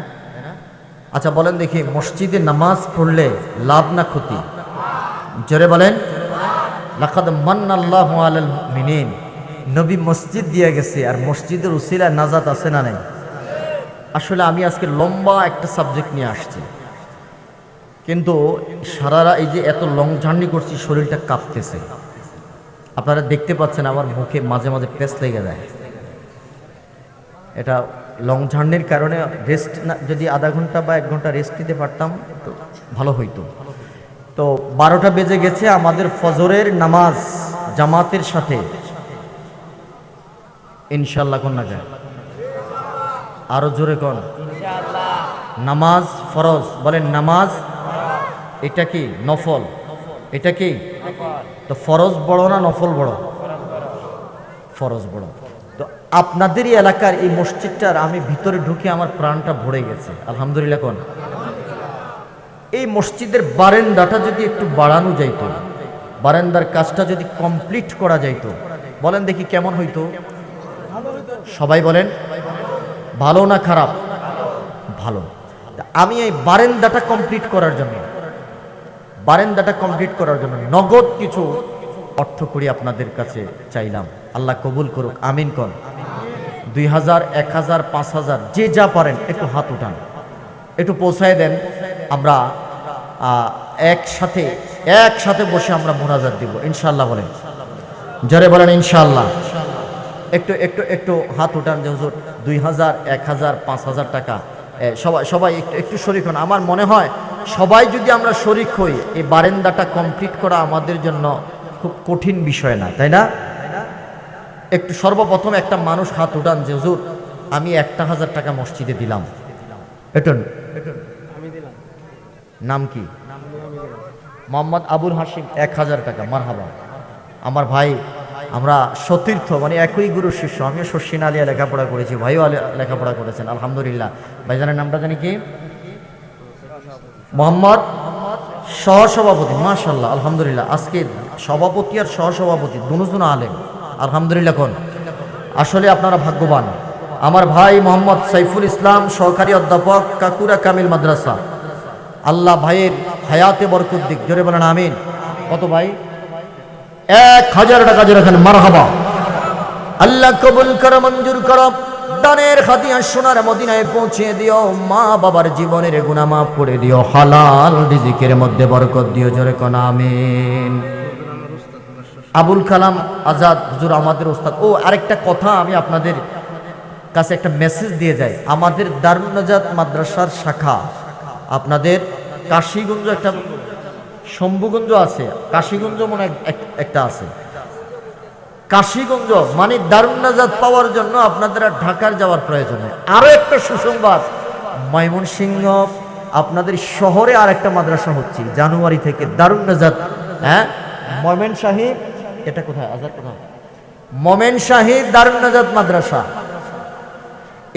আচ্ছা বলেন দেখি, মসজিদে নামাজ পড়লে লাভ না ক্ষতি? জোরে বলেন। লাকাদ মান্নাল্লাহু আলাল মুমিনিন। নবী মসজিদ দিয়ে গেছে, আর মসজিদের উসিলায় নাজাত আছে না নাই? আসলে আমি আজকে লম্বা একটা সাবজেক্ট নিয়ে আসছি, কিন্তু সারারা এই যে এত লং জার্নি করছি, শরীরটা কাঁপতেছে। আপনারা দেখতে পাচ্ছেন আমার মুখে মাঝে মাঝে পেস লেগে যায়। এটা লং জার্নির কারণে রেস্ট না, যদি আধা ঘন্টা বা 1 ঘন্টা রেস্ট নিতে পারতাম তো ভালো হইতো। তো 12টা বেজে গেছে। আমাদের ফজরের নামাজ জামাতের সাথে ইনশাআল্লাহ কোন না যায়? আরো জোরে কোন ইনশাআল্লাহ। নামাজ ফরজ, বলেন নামাজ। এটা কি নফল? এটা কি তো ফরজ বড় না নফল বড়? ফরজ বড়। তো আপনাদেরই এলাকার এই মসজিদটার আমি ভিতরে ঢুকে আমার প্রাণটা ভরে গেছে। আলহামদুলিল্লাহ কোন। এই মসজিদের বারান্দাটা যদি একটু বাড়ানো যাইতো, বারান্দার কাজটা যদি কমপ্লিট করা যাইতো, বলেন দেখি কেমন হইতো? সবাই বলেন ভালো না খারাপ? ভালো। আমি এই বারান্দাটা কমপ্লিট করার জন্য, বারান্দাটা কমপ্লিট করার জন্য নগদ কিছু অর্থ করি আপনাদের কাছে চাইলাম। আল্লাহ কবুল করুক, আমিন কোন। 2000, 1000, 5000 যে যা পারেন একটু হাত উঠান, একটু পৌঁছায় দেন। আমরা একসাথে বসে আমরা মোনাজাত দিব ইনশাআল্লাহ। বলেন জোরে বলেন ইনশাআল্লাহ। একটু একটু একটু হাত উঠান যে হুজুর 2000, 1000, 5000 টাকা সবাই একটু শরিক হন। আমার মনে হয় সবাই যদি আমরা শরিক হই, এই বারান্দাটা কমপ্লিট করা আমাদের জন্য খুব কঠিন বিষয় না, তাই না? একটু সর্বপ্রথম একটা মানুষ হাত উঠান যে হুজুর আমি 1000 টাকা মসজিদে দিলাম। এটন নাম কি? মোহাম্মদ আবুল হাশিম 1000 টাকা। মারহাবা। আমার ভাই, আমরা সতীর্থ, মানে একই গুরুর শিষ্য। আমিও শশীন আলিয়া লেখাপড়া করেছি, ভাইও লেখাপড়া করেছেন আলহামদুলিল্লাহ। ভাইজানের নামটা জানি কি? মোহাম্মদ সহসভাপতি। মাশাআল্লাহ আলহামদুলিল্লাহ। আজকে সভাপতি আর সহসভাপতি দুজন আলেম আলহামদুলিল্লাহ কোন। আসলে আপনারা ভাগ্যবান। আমার ভাই মোহাম্মদ সাইফুল ইসলাম সহকারী অধ্যাপক, কাকুরা কামিল মাদ্রাসা। আল্লাহ ভাইয়ের হায়াতে বরকত দিক। জোরে বলেন আমিন। কত ভাই? 1000 টাকা জোরে খান। মারহাবা। আল্লাহ কবুল করো, মঞ্জুর করো। দানের খাতিয়া সোনার মদিনায় পৌঁছে দিও। মা বাবার জীবনের গুনাহ মাফ করে দিও। হালাল রিজিকের মধ্যে বরকত দিও। জোরে কোন আমিন। আবুল কালাম আজাদ হুজুর আমাদের ওস্তাদ। ও আরেকটা কথা আমি আপনাদের কাছে একটা মেসেজ দিয়ে যাই, আমাদের দারুন নাজাত মাদ্রাসার শাখা আপনাদের কাশীগঞ্জ একটা, শম্ভুগঞ্জ আছে, কাশীগঞ্জ মনে একটা আছে। কাশীগঞ্জ মানে দারুন নাজাত পাওয়ার জন্য আপনাদের আর ঢাকার যাওয়ার প্রয়োজন নেই। আরো একটা সুসংবাদ, ময়মনসিংহ আপনাদের শহরে আর একটা মাদ্রাসা হচ্ছে জানুয়ারি থেকে দারুন নাজাত। হ্যাঁ, ময়মনসিংহ, এটা কোথায় আজাদ কোথায়, ময়মনসিংহ দারুন নাজাত মাদ্রাসা,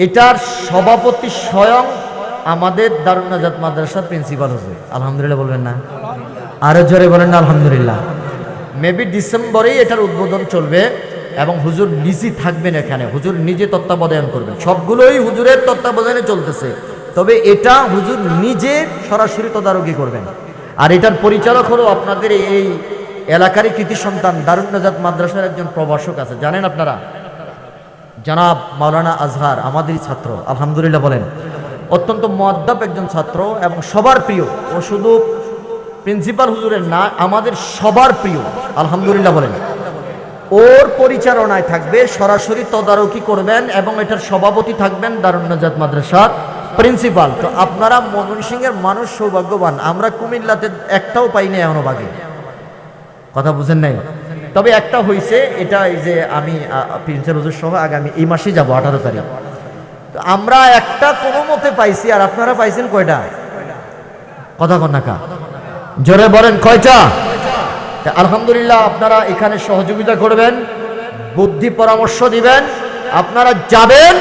এটার সভাপতি স্বয়ং আমাদের দারুন নাজাত মাদ্রাসার প্রিন্সিপাল হুজুর। আলহামদুলিল্লাহ বলবেন না? আরো জোরে বলেন না আলহামদুলিল্লাহ। মেবি ডিসেম্বরেই এটার উদ্বোধন চলবে এবং হুজুর নিজে থাকবেন এখানে, হুজুর নিজে তত্ত্বাবধান করবেন। সবগুলোই হুজুরের তত্ত্বাবধানে চলতেছে, তবে এটা হুজুর নিজে সরাসরি তদারকি করবেন। আর এটার পরিচালক হলো আপনাদের এই এলাকারই কৃতি সন্তান দারুন নাজাত মাদ্রাসার একজন প্রভাষক আছে, জানেন আপনারা, জনাব মাওলানা আজহার, আমাদেরই ছাত্র। আলহামদুলিল্লাহ বলেন। অত্যন্ত মুআদ্দাব একজন ছাত্র এবং সবার প্রিয়। ও শুধু প্রিন্সিপাল হুজুরের না, আমাদের সবার প্রিয়। আলহামদুলিল্লাহ বলেন। ওর পরিচালনায় থাকবে, সরাসরি তদারকি করবেন এবং এটার সভাপতি থাকবেন দারুন নাজাত মাদ্রাসার প্রিন্সিপাল। তো আপনারা ময়মনসিংহের মানুষ সৌভাগ্যবান, আমরা কুমিল্লাতে একটাও পাইনি এখনো বাকি, কথা বুঝেন নাই। তবে একটা হয়েছে, এটা এই যে আমি প্রিন্সিপাল হুজুর সহ আগামী এই মাসে যাব 18 তারিখ। তো আমরা একটা কোনো মতে পাইছি, আর আপনারা পাইছেন কয়টা? কথা কন না কা, জোরে বলেন কয়টা? আলহামদুলিল্লাহ। আপনারা এখানে সহযোগিতা করবেন, বুদ্ধি পরামর্শ দিবেন, আপনারা যাবেন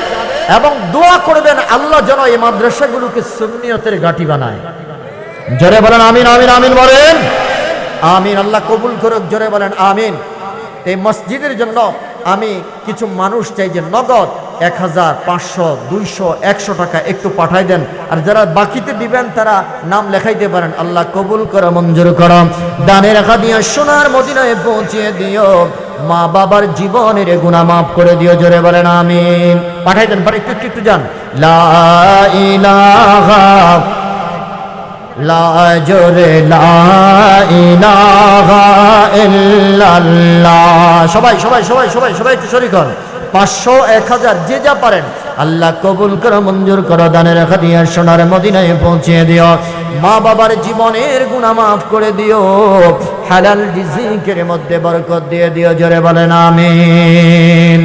এবং দোয়া করবেন আল্লাহ যেন এই মাদ্রাসাগুলোকে সুন্নিয়তের ঘাঁটি বানায়। জোরে বলেন আমিন, আমিন, আমিন বলেন আমিন। আল্লাহ কবুল করুক, জোরে বলেন আমিন। এই মসজিদের জন্য আমি কিছু মানুষ চাই যে নগদ 1000, 500, 200, 100 টাকা একটু পাঠাই দেন, আর যারা বাকিতে দিবেন তারা নাম লেখাইতে পারেন। আল্লাহ কবুল করো, মঞ্জুর করো। দানে রাখা দিয়ে সোনার মদিনায় পৌঁছে দিও, মা বাবার জীবনের গুনাহ মাফ করে দিও। জোরে বলেন আমিন। পাঠাই দেন, একটু একটু যান। লা ইলাহা লা জোরে লা ইলাহা ইল্লাল্লাহ। সবাই সবাই সবাই সবাই সবাই একটু শরীক হন। 500, 1000 যে যা পারেন আল্লাহ কবুল করো, মঞ্জুর করো। দানে রাখা দিয়ে সোনার মদিনায় পৌঁছে দিও, মা বাবার জীবনের গুনাহ মাফ করে দিও, হালাল রিজিকের মধ্যে বরকত দিয়ে দিও। জোরে বলেন আমিন।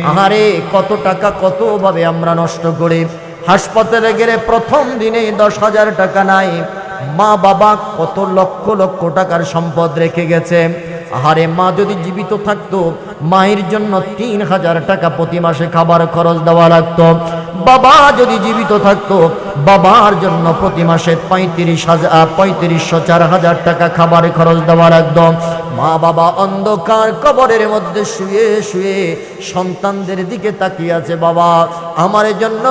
আহারে কত টাকা কত ভাবে আমরা নষ্ট করি। হাসপাতালে গেলে প্রথম দিনে 10,000 টাকা নাই, মা বাবা কত লক্ষ লক্ষ টাকার সম্পদ রেখে গেছে। আহারে মা যদি জীবিত থাকতো, মায়ের জন্য 3000 টাকা প্রতি মাসে খাবার খরচ দেওয়া লাগতো। বাবা যদি জীবিত থাকতো, বাবার জন্য প্রতি মাসে 3500, 4000 টাকা খাবার খরচ দেওয়া লাগতো। মা বাবা অন্ধকার কবরের মধ্যে শুয়ে শুয়ে সন্তানদের দিকে তাকিয়ে আছে, বাবা আমার জন্য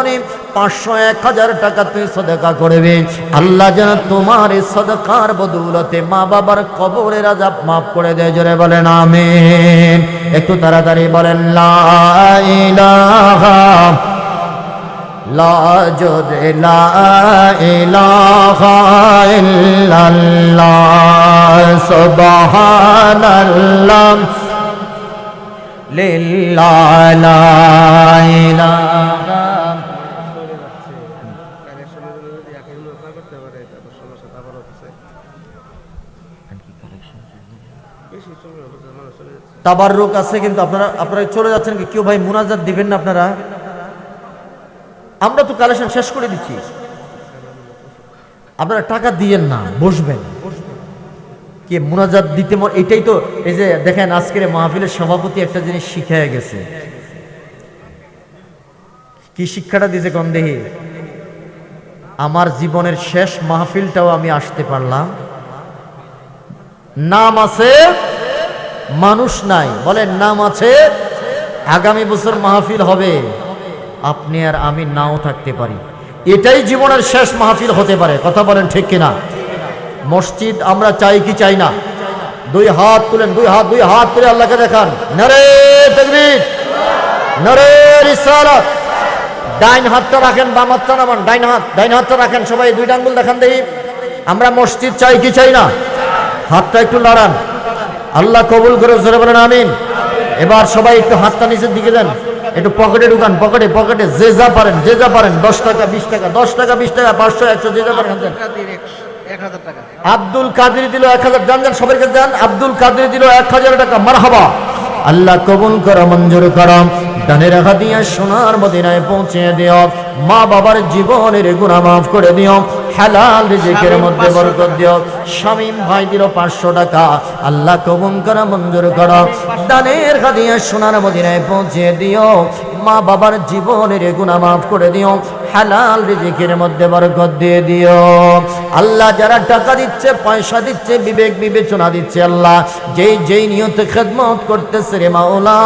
500, 1000 টাকা তুই সদকা করবে। আল্লাহ যেন তোমার এই সদকার বদৌলতে মা বাবার কবরের আযাব মাফ করে দেয়। জোরে বলেন আমিন। একটু তাড়াতাড়ি বলেন লা ইলাহা লা জোরে লা ইলাহা ইল্লাল্লাহ সুবহানাল্লাহ লিল্লাহ লা ইলাহা। তাবাররুক আছে কিন্তু আপনারা চলে যাচ্ছেন কি? কেউ ভাই মুনাজাত দিবেন না আপনারা? আমরা তো কালেকশন শেষ করে দিচ্ছি, আপনারা টাকা দিয়েন না, বসবেন। কে মুনাজাত দিতে এটাই তো, এই যে দেখেন আজকের মাহফিলের সভাপতি একটা জিনিস শিখায় গেছে। কি শিক্ষাটা দিয়েছে কোন দেহি? আমার জীবনের শেষ মাহফিলটাও আমি আসতে পারলাম, নাম আছে মানুষ নাই। বলেন নাম আছে, আগামী বছর মাহফিল হবে, আপনি আর আমি নাও থাকতে পারি। এটাই জীবনের শেষ মাহফিল হতে পারে। কথা বলেন ঠিক কিনা? মসজিদ আমরা চাই কি চাই না? 2 হাত তুলেন, 2 হাত তুলে আল্লাহকে দেখান। নারে তাকবীর, নারে রিসালাত। ডাইন হাতটা রাখেন, বাম হাতটা নামান। ডাইন হাতটা রাখেন, সবাই 2টা আঙ্গুল দেখান দেখি। আমরা মসজিদ চাই কি চাই না? হাতটা একটু নাড়ান। আল্লাহ কবুল করে, জোরে বলেন আমিন। এবার সবাই একটু হাতটা নিচের দিকে দেন, একটু পকেটে ঢুকান, পকেটে যে যা পারেন 10 টাকা 20 টাকা 10 টাকা 20 টাকা 500 100 যে যা পারেন দেন। আব্দুল কাদের দিল 1000, জান সবাই কাছে যান। আব্দুল কাদের দিল 1000 টাকা, মারহাবা। আল্লাহ কবুল করো, মঞ্জুর করো। ডানে রাখা দিয়া সোনার মদিনায় পৌঁছে দিও। মা বাবার জীবনের গুনাহ মাফ করে দিও, হালাল রিজিকের মধ্যে বরকত দিও। শামীম ভাই দিল 500 টাকা, আল্লাহ কবুল করো, মঞ্জুর করো। ডানে রাখা দিয়া সোনার মদিনায় পৌঁছে দিও, মা বাবার জীবনের গুনাহ মাফ করে দিও, হালাল রিজিকের মধ্যে বরকত দিয়ে দিও। আল্লাহ যারা টাকা দিচ্ছে, পয়সা দিচ্ছে, বিবেক বিবেচনা দিচ্ছে, আল্লাহ যেই নিয়তে খেদমত করতেছে রে মাওলা,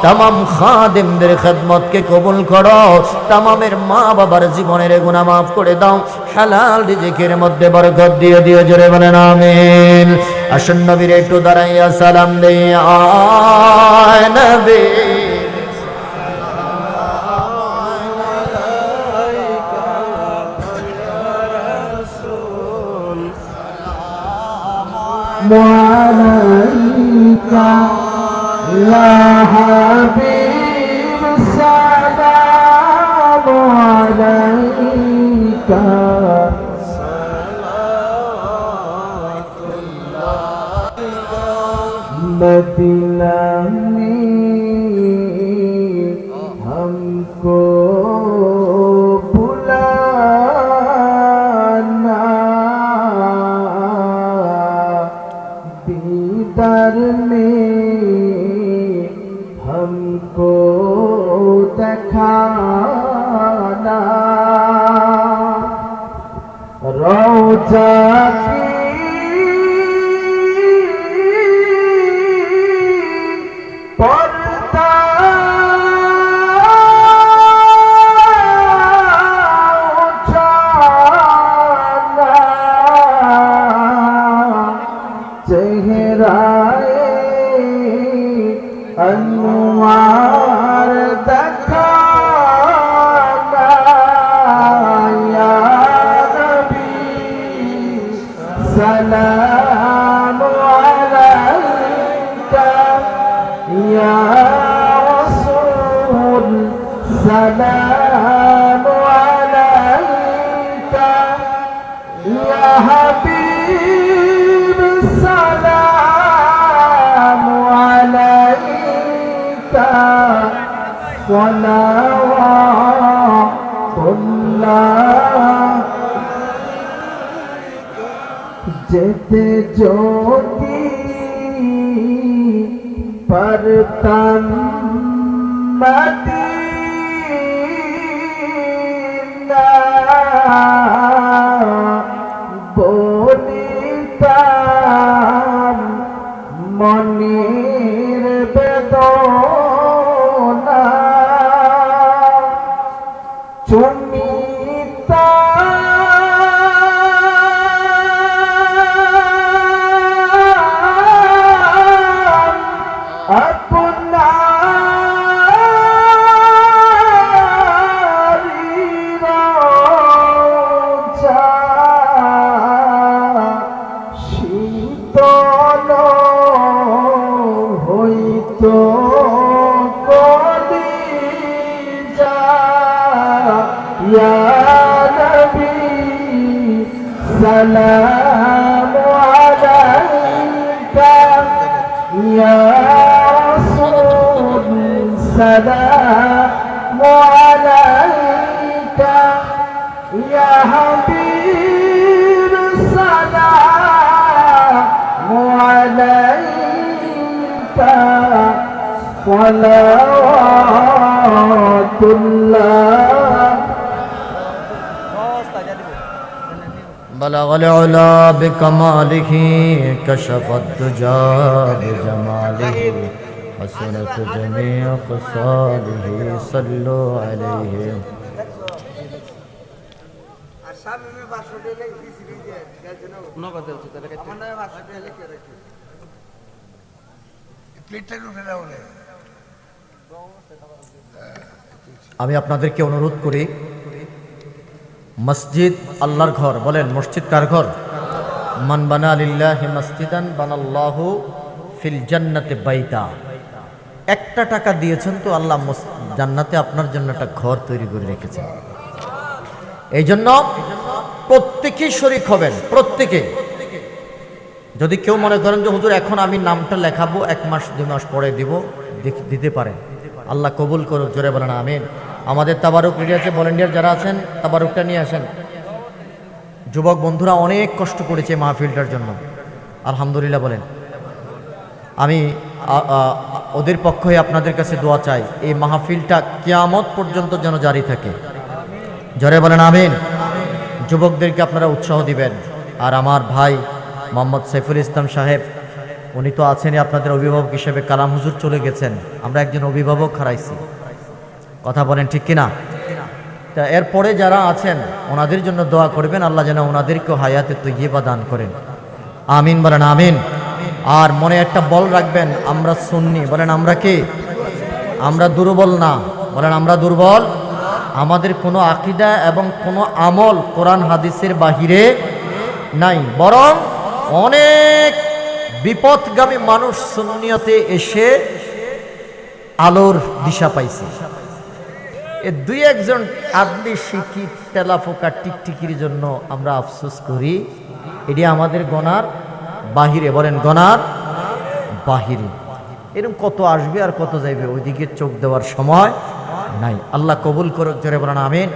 তামাম খাদেমদের খেদমতকে কবুল করো। তামামের মা বাবার জীবনের গুনাহ মাফ করে দাও, হালাল রিজিকের মধ্যে বরকত দিয়ে দিও, জোরে বলেন আমিন। আসুন নবীর একটু দাঁড়াইয়া সালাম দেই, আয় নবী وعليك يا حبيب السلام عليك मदीना में हमको दीदार में हमको दिखाना, रोजा की पर्दा उठाना, चेहराए अनवार दिखाना, या नबी सलाम अलैका, या रसूल सलाम अलैका, या हबीब सलाम अलैका, सलावतुल्लाह। যেতে যদি পারতাম মদিনা, বলিতাম মনের বেদনা, চুমিতাম আপনারি রওজা, শীতল হইতো কলিজা, ইয়া নবী সালাম আলাইকা, ইয়া রাসূল সালাম আলাইকা, ইয়া হাবিব সালাম আলাইকা, সালাওয়াতুল্লাহ। بلغ العلا بكماله كشف الدجى بجماله حسنت جميع خصاله صلوا عليه আমি আপনাদেরকে অনুরোধ করি, মসজিদ আল্লাহর ঘর, বলেন মসজিদ কার ঘর? মান বানা লিল্লাহি মাসজিদান বানাল্লাহু ফিল জান্নাতি বাইতা। একটা টাকা দিয়েছেন তো আল্লাহ জান্নাতে আপনার জন্য একটা ঘর তৈরি করে রেখেছেন। এই জন্য প্রত্যেকেই শরীক হবেন, প্রত্যেকে। যদি কেউ মনে করেন যে হুজুর এখন আমি নামটা লেখাবো, 1 মাস 2 মাস পরে দিব, দিতে পারেন। আল্লাহ কবুল করুক, জোরে বলেন আমিন। আমাদের তাবারুক রেডি আছে, ভলেন্টিয়ার যারা আছেন তাবারুকটা নিয়ে আসেন। যুবক বন্ধুরা অনেক কষ্ট করেছে মাহফিলটার জন্য, আলহামদুলিল্লাহ বলেন। আমি ওদের পক্ষ হয়ে আপনাদের কাছে দোয়া চাই, এই মাহফিলটা কিয়ামত পর্যন্ত যেন জারি থাকে, জোরে বলেন আমিন। যুবকদেরকে আপনারা উৎসাহ দিবেন। আর আমার ভাই মোহাম্মদ সাইফুল ইসলাম সাহেব, উনি তো আছেনই আপনাদের অভিভাবক হিসেবে। কালাম হুজুর চলে গেছেন, আমরা একজন অভিভাবক হারাইছি, কথা বলেন ঠিক কিনা? তা এরপরে যারা আছেন ওনাদের জন্য দোয়া করবেন, আল্লাহ যেন ওনাদেরকেও হায়াতে তৈয়্যিবা দান করেন, আমিন বলেন আমিন। আর মনে একটা বল রাখবেন, আমরা সুন্নি, বলেন আমরা কি? আমরা দুর্বল না, বলেন আমরা দুর্বল। আমাদের কোনো আকীদা এবং কোনো আমল কোরআন হাদিসের বাহিরে নাই, বরং অনেক বিপথগামী মানুষ সুন্নিয়তে এসে আলোর দিশা পাইছে। এ 2-1 জন আদলি শিক্ষিত তেলাফোকা টিকটিকির জন্য আমরা আফসোস করি, এটি আমাদের গনার বাহিরে, বলেন গনার বাহিরে। এরকম কত আসবে আর কত যাইবে, ওইদিকে চোখ দেওয়ার সময় নাই। আল্লাহ কবুল করুক, জোরে বলেন আমিন।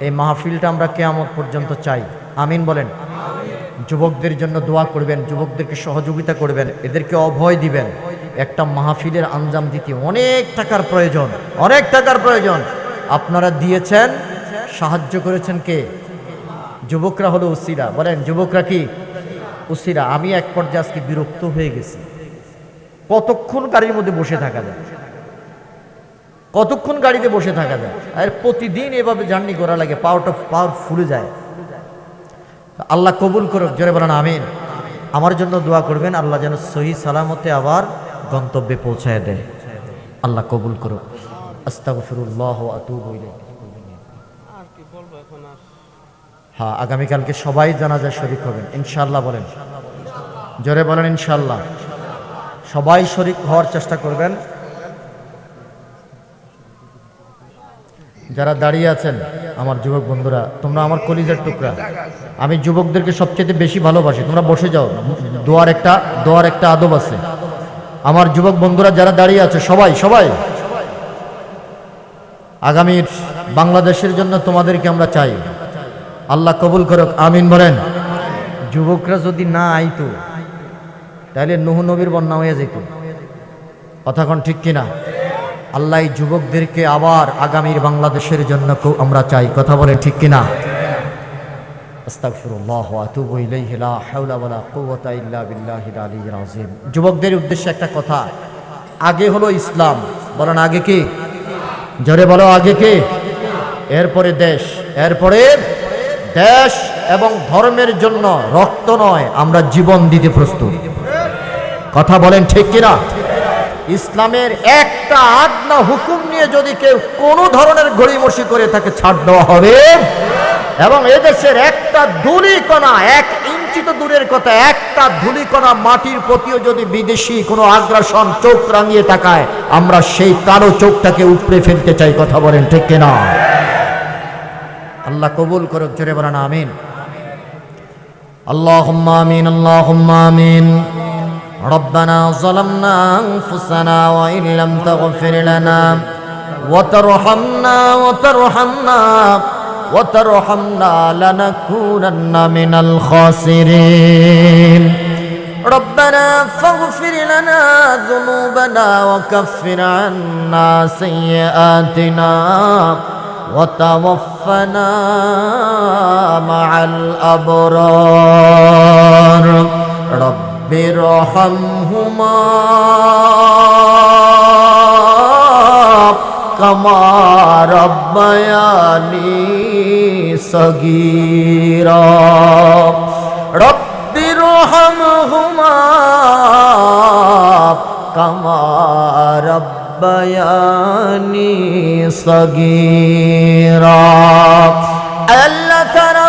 এই মাহফিলটা আমরা কিয়ামত পর্যন্ত চাই, আমিন বলেন। যুবকদের জন্য দোয়া করবেন, যুবকদেরকে সহযোগিতা করবেন, এদেরকে অভয় দিবেন। একটা মাহফিলের আঞ্জাম দিতে অনেক টাকার প্রয়োজন, অনেক টাকার প্রয়োজন। আপনারা দিয়েছেন, সাহায্য করেছেন কে? যুবকরা হলো উসিলা, বলেন যুবকরা কি উসিলা? আমি এক পর্যায়ে আজকে বিরক্ত হয়ে গেছি, কতক্ষণ গাড়ির মধ্যে বসে থাকা যায়, কতক্ষণ গাড়িতে বসে থাকা যায়? আর প্রতিদিন এভাবে জার্নি করা লাগে, পাওয়ার ফুলে যায়। আল্লাহ কবুল করুক, জোরে বলেন আমিন। আমার জন্য দোয়া করবেন, আল্লাহ যেন সহি সালামতে আবার গন্তব্যে পৌঁছায় দেয়, আল্লাহ কবুল করুক। আস্তাগফিরুল্লাহ ওয়া আতুবু ইলাইহি। হ্যাঁ, আগামীকালকে সবাই জানাজা শরীক হবেন ইনশাআল্লাহ, বলেন জোরে বলেন ইনশাআল্লাহ। সবাই শরীক হওয়ার চেষ্টা করবেন। যারা দাঁড়িয়ে আছেন আমার যুবক বন্ধুরা, তোমরা আমার কলিজার টুকরা, আমি যুবকদেরকে সবচেয়ে বেশি ভালোবাসি। তোমরা বসে যাও, দোয়ার একটা আদব আছে। আমার যুবক বন্ধুরা যারা দাঁড়িয়ে আছে, সবাই আগামীর বাংলাদেশের জন্য তোমাদেরকে আমরা চাই, আল্লাহ কবুল করুক, আমিন বলেন। যুবকরা যদি না আইতো তাহলে নূহ নবীর বন্যা হয়ে যেত, কথা কোন ঠিক কিনা? আল্লাহ এই যুবকদেরকে আবার আগামীর বাংলাদেশের জন্য আমরা চাই, কথা বলেন ঠিক কিনা? আস্তাগফিরুল্লাহ ওয়া আতুবু ইলাইহি, লা হাওলা ওয়ালা কুওয়াতা ইল্লা বিল্লাহিল আলিয়্যিল আযীম। যুবকদের উদ্দেশ্যে একটা কথা, আগে হলো ইসলাম, বলেন আগে কি? জোরে বলো আগে কি? এরপরে দেশ, এরপরে দেশ এবং ধর্মের জন্য রক্ত নয়, আমরা জীবন দিতে প্রস্তুত, কথা বলেন ঠিক কিনা? ইসলামের একটা আদনা হুকুম নিয়ে যদি কেউ কোনো ধরনের গড়িমসি করে তাকে ছাড় দেওয়া হবে। এবং এদেশের একটা ধূলিকণা, 1 ইঞ্চি তো দূরের কথা, একটা ধূলিকণা মাটির প্রতিও যদি বিদেশি কোনো আগ্রাসন চোখ রাঙিয়ে তাকায়, আমরা সেই কালো চোখটাকে উপড়ে ফেলতে চাই, কথা বলেন ঠিক কিনা? আল্লাহ কবুল করুক, জোরে বলেন আমিন। আল্লাহুম্মা আমিন, আল্লাহুম্মা আমিন। ربنا ظلمنا أنفسنا وإن لم تغفر لنا وترحمنا لنكونن من الخاسرين ربنا فاغفر لنا ذنوبنا وكفر عنا سيئاتنا وتوفنا مع الأبرار برحمهما كما ربياني صغيرا رب ارحمهما كما ربياني صغيرا আল্লাহ তাআলা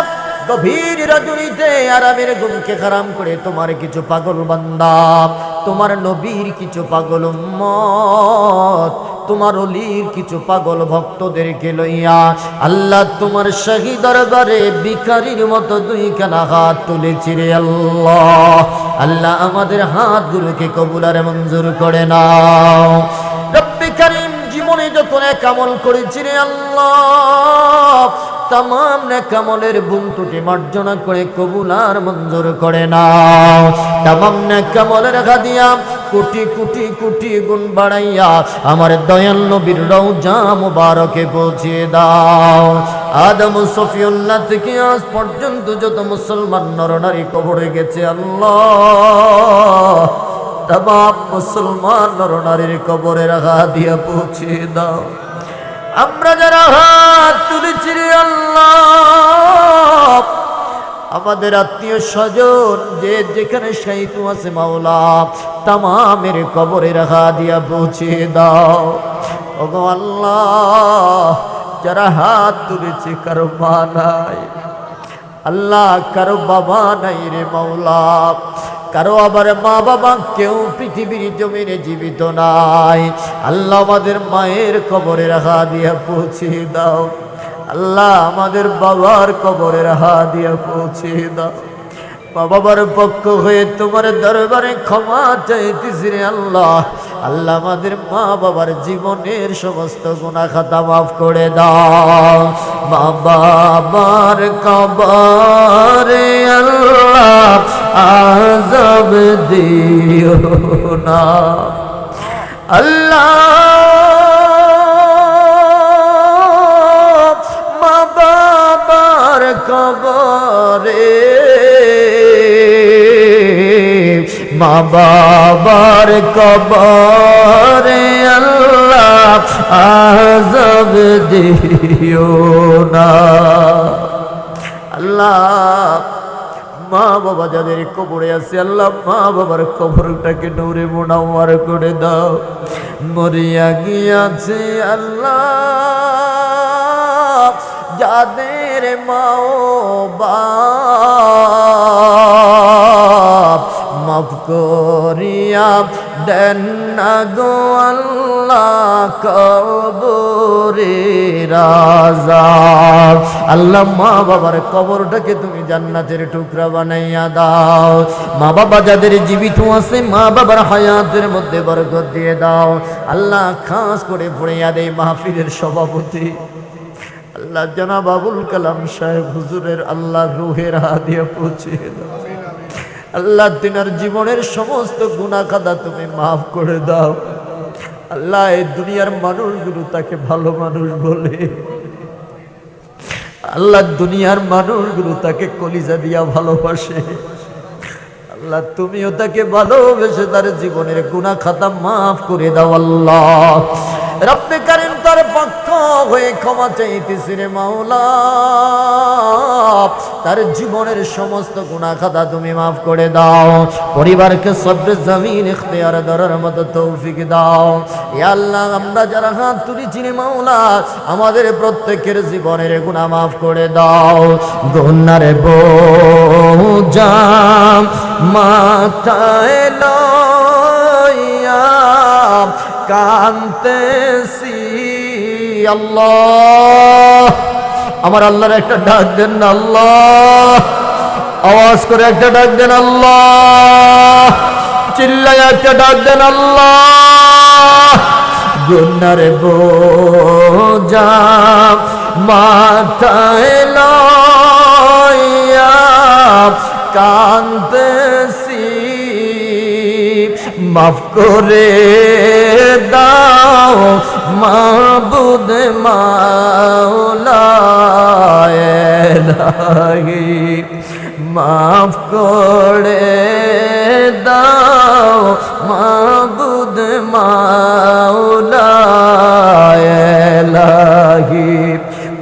গভীর রজনীতে আরামের ঘুমকে হারাম করে তোমার কিছু পাগল বান্দা, তোমার নবীর কিছু পাগল উম্মত, তোমার অলির কিছু পাগল ভক্তদেরকে লইয়া আল্লাহ তোমার শাহী দরবারে ভিখারির মতো দুইখানা হাত তুলেছি রে আল্লাহ। আল্লাহ আমাদের হাতগুলোকে কবুল আর মঞ্জুর করে নাও। রব্বে কারীম জীবনে যত নেক আমল করেছি রে আল্লাহ, তামাম নেক আমলের বুম টুটি মার্জনা করে কবুল আর মঞ্জুর করে নাও। তামাম নেক আমলের হাদিয়া কোটি কোটি কোটি গুণ বাড়াইয়া আমার দয়াল নবীর রওজা মুবারকে পৌঁছিয়ে দাও। আদম সফিউল্লাহ থেকে আজ পর্যন্ত যত মুসলমান নরনারী কবরে গেছে আল্লাহ, তামাম মুসলমান নরনারীর কবরে হাদিয়া পৌঁছিয়ে দাও। আমরা যারা হাত তুলেছি রে আল্লাহ, আমাদের আত্মীয় স্বজন যে যেখানে শায়িত আছে মাওলা, তামামের কবরে হাদিয়া পৌঁছিয়ে দাও। ওগো আল্লাহ, যারা হাত তুলেছে কারো মা নাই আল্লাহ, কারো বাবা নাই রে মাওলা, কারো আবার মা বাবা কেউ পৃথিবীর জমিনে জীবিত নাই আল্লাহ, আমাদের মায়ের কবরে হাদিয়া পৌঁছিয়ে দাও। আল্লাহ আমাদের বাবার কবরে হাদিয়া পৌঁছিয়ে দাও। মা বাবার পক্ষ হয়ে তোমার দরবারে ক্ষমা চাইতেছি রে আল্লাহ। আল্লাহ আমাদের মা বাবার জীবনের সমস্ত গুনাহ খাতা মাফ করে দাও। মা বাবার কবরে আল্লাহ আযাব দিও না আল্লাহ, মা বাবার কবরে, মা বাবার কবরে আল্লাহ আযাব দিও না আল্লাহ। মা বাবা যাদের কবরে আছে আল্লাহ, মা বাবার কবরটাকে নূরে মুনাওয়ার করে দাও। মরিয়া গিয়াছে আল্লাহ যাদের মা ও বাপ, মাফ করিয়া দেন না গো আল্লাহ কবরে রাজাব। আল্লাহ মা বাবার কবরটাকে তুমি জান্নাতের টুকরা বানাইয়া দাও। মা বাবা যাদের জীবিত আছে মা বাবার হায়াতের মধ্যে বরকত দিয়ে দাও আল্লাহ। খাস করে পড়িয়া দেই মাহফিলের সভাপতি আল্লাহ জনাব আবুল কালাম সাহেব হুজুরের আল্লাহ রুহের হাদিয়া পৌঁছিয়ে দাও আল্লাহ। তিনার জীবনের সমস্ত গুনাহ খাতা তুমি মাফ করে দাও আল্লাহ। এই দুনিয়ার মানুষগুলো তাকে ভালো মানুষ বলে আল্লাহ, দুনিয়ার মানুষগুলো তাকে কলিজা দিয়া ভালোবাসে আল্লাহ। তুমিও তাকে ভালোবেসে তার জীবনের গুনাহ খাতা মাফ করে দাও আল্লাহ। রব্বে কারীম তার পক্ষ হয়ে ক্ষমা চাইতেছি রে মাওলা। তার জীবনের সমস্ত গুনাহ খাতা তুমি মাফ করে দাও। পরিবারকে সবরে জমিন ইখতিয়ার করার মতো তৌফিক দাও ইয়া আল্লাহ। আমরা যারা হাত তুলেছি রে মাওলা, আমাদের প্রত্যেকের জীবনের গুনাহ মাফ করে দাও। গুনার বোঝা মাথায় লইয়া কান্তেছি আল্লাহ। আমার আল্লাহর একটা ডাক দেন না আল্লাহ, আওয়াজ করে একটা ডাক দেন আল্লাহ, চিল্লায় একটা ডাক দেন আল্লাহ। গুনার বোঝা মাথায় লইয়া কান্তেছি, মাফ করে দাও মাবুদ মাওলা ইলাহি, মাফ করে দাও মাবুদ মাওলা ইলাহি।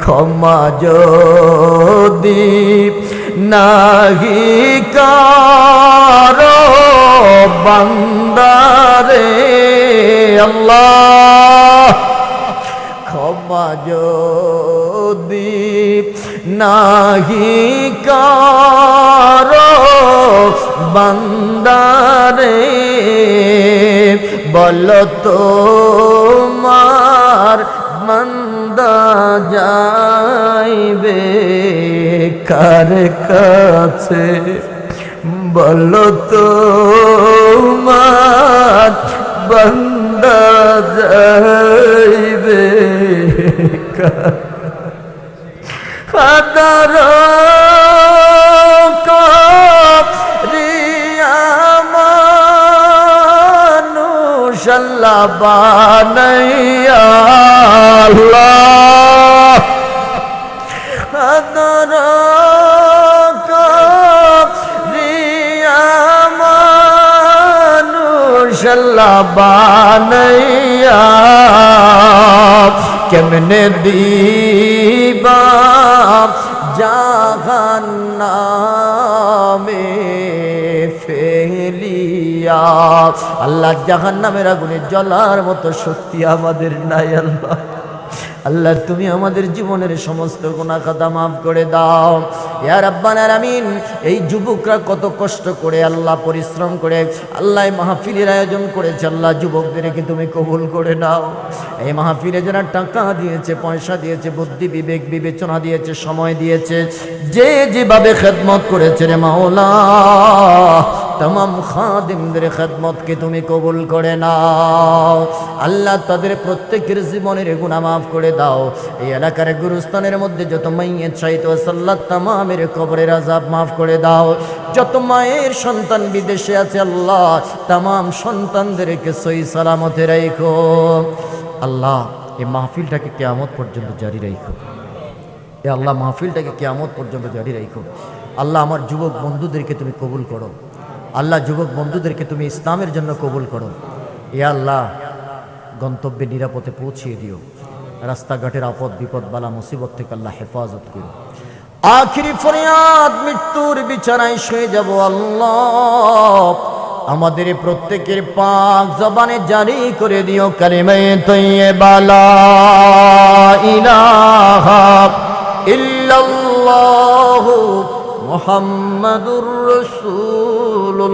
ক্ষমা যদি নাহি কারো বান্দারে আল্লাহ, ক্ষমা যদি যদি নাহি কারো বান্দারে বলো তোমার বান্দা যাইবে কার কাছে বলো তোমার বান্দা যাইবে কার আল্লাহ বানাইয়া আল্লাহ মানুষাল্লাহ বানাইয়া কেমনে দিবা জাহান্নামে ফেলিয়া আল্লাহ জাহান্নামের আগুনে জ্বলার মতো শক্তি আমাদের নাই আল্লাহ আল্লাহ তুমি আমাদের জীবনের সমস্ত গুনাহ খাতা মাফ করে দাও ইয়া রাব্বানা আমিন। এই যুবকরা কত কষ্ট করে আল্লাহ পরিশ্রম করে আল্লাহ মাহফিলের আয়োজন করেছে আল্লাহ যুবকদেরকে তুমি কবুল করে নাও। এই মাহফিলে যারা টাকা দিয়েছে পয়সা দিয়েছে বুদ্ধি বিবেক বিবেচনা দিয়েছে সময় দিয়েছে যে যেভাবে খেদমত করেছে রে মাওলা तमाम খাদিমদের খেদমতকে তুমি কবুল করে নাও আল্লাহ তাদের প্রত্যেকের জীবনের গুনাহ মাফ করে দাও। এই এলাকার গুরুস্থানের মধ্যে যত মাইয়িত শাহীদ সাল্লাত তামামের কবরের আযাব মাফ করে দাও। যত মায়ের সন্তান বিদেশে আছে আল্লাহ তামাম সন্তানদেরকে সহি সালামতে রাখো আল্লাহ। এই মাহফিলটাকে কিয়ামত পর্যন্ত জারি রাখো এ আল্লাহ মাহফিলটাকে কিয়ামত পর্যন্ত জারি রাখো আল্লাহ। আমার যুবক বন্ধুদেরকে তুমি কবুল করো আল্লাহ, যুবক বন্ধুদেরকে তুমি ইসলামের জন্য কবুল করো এ আল্লাহ। গন্তব্যে নিরাপদে পৌঁছিয়ে দিও, রাস্তাঘাটের আপদ বিপদ বালা মুসিবত থেকে আল্লাহ হেফাজত করো। আখিরি ফরিয়াদ মৃত্যুর বিছানায় শুয়ে যাব আল্লাহ, আমাদের প্রত্যেকের পাক জবানে জারি করে দিও কালিমা তাইয়্যিবা লা ইলাহা ইল্লাল্লাহু মুহাম্মাদুর রাসূলুল্লাহ।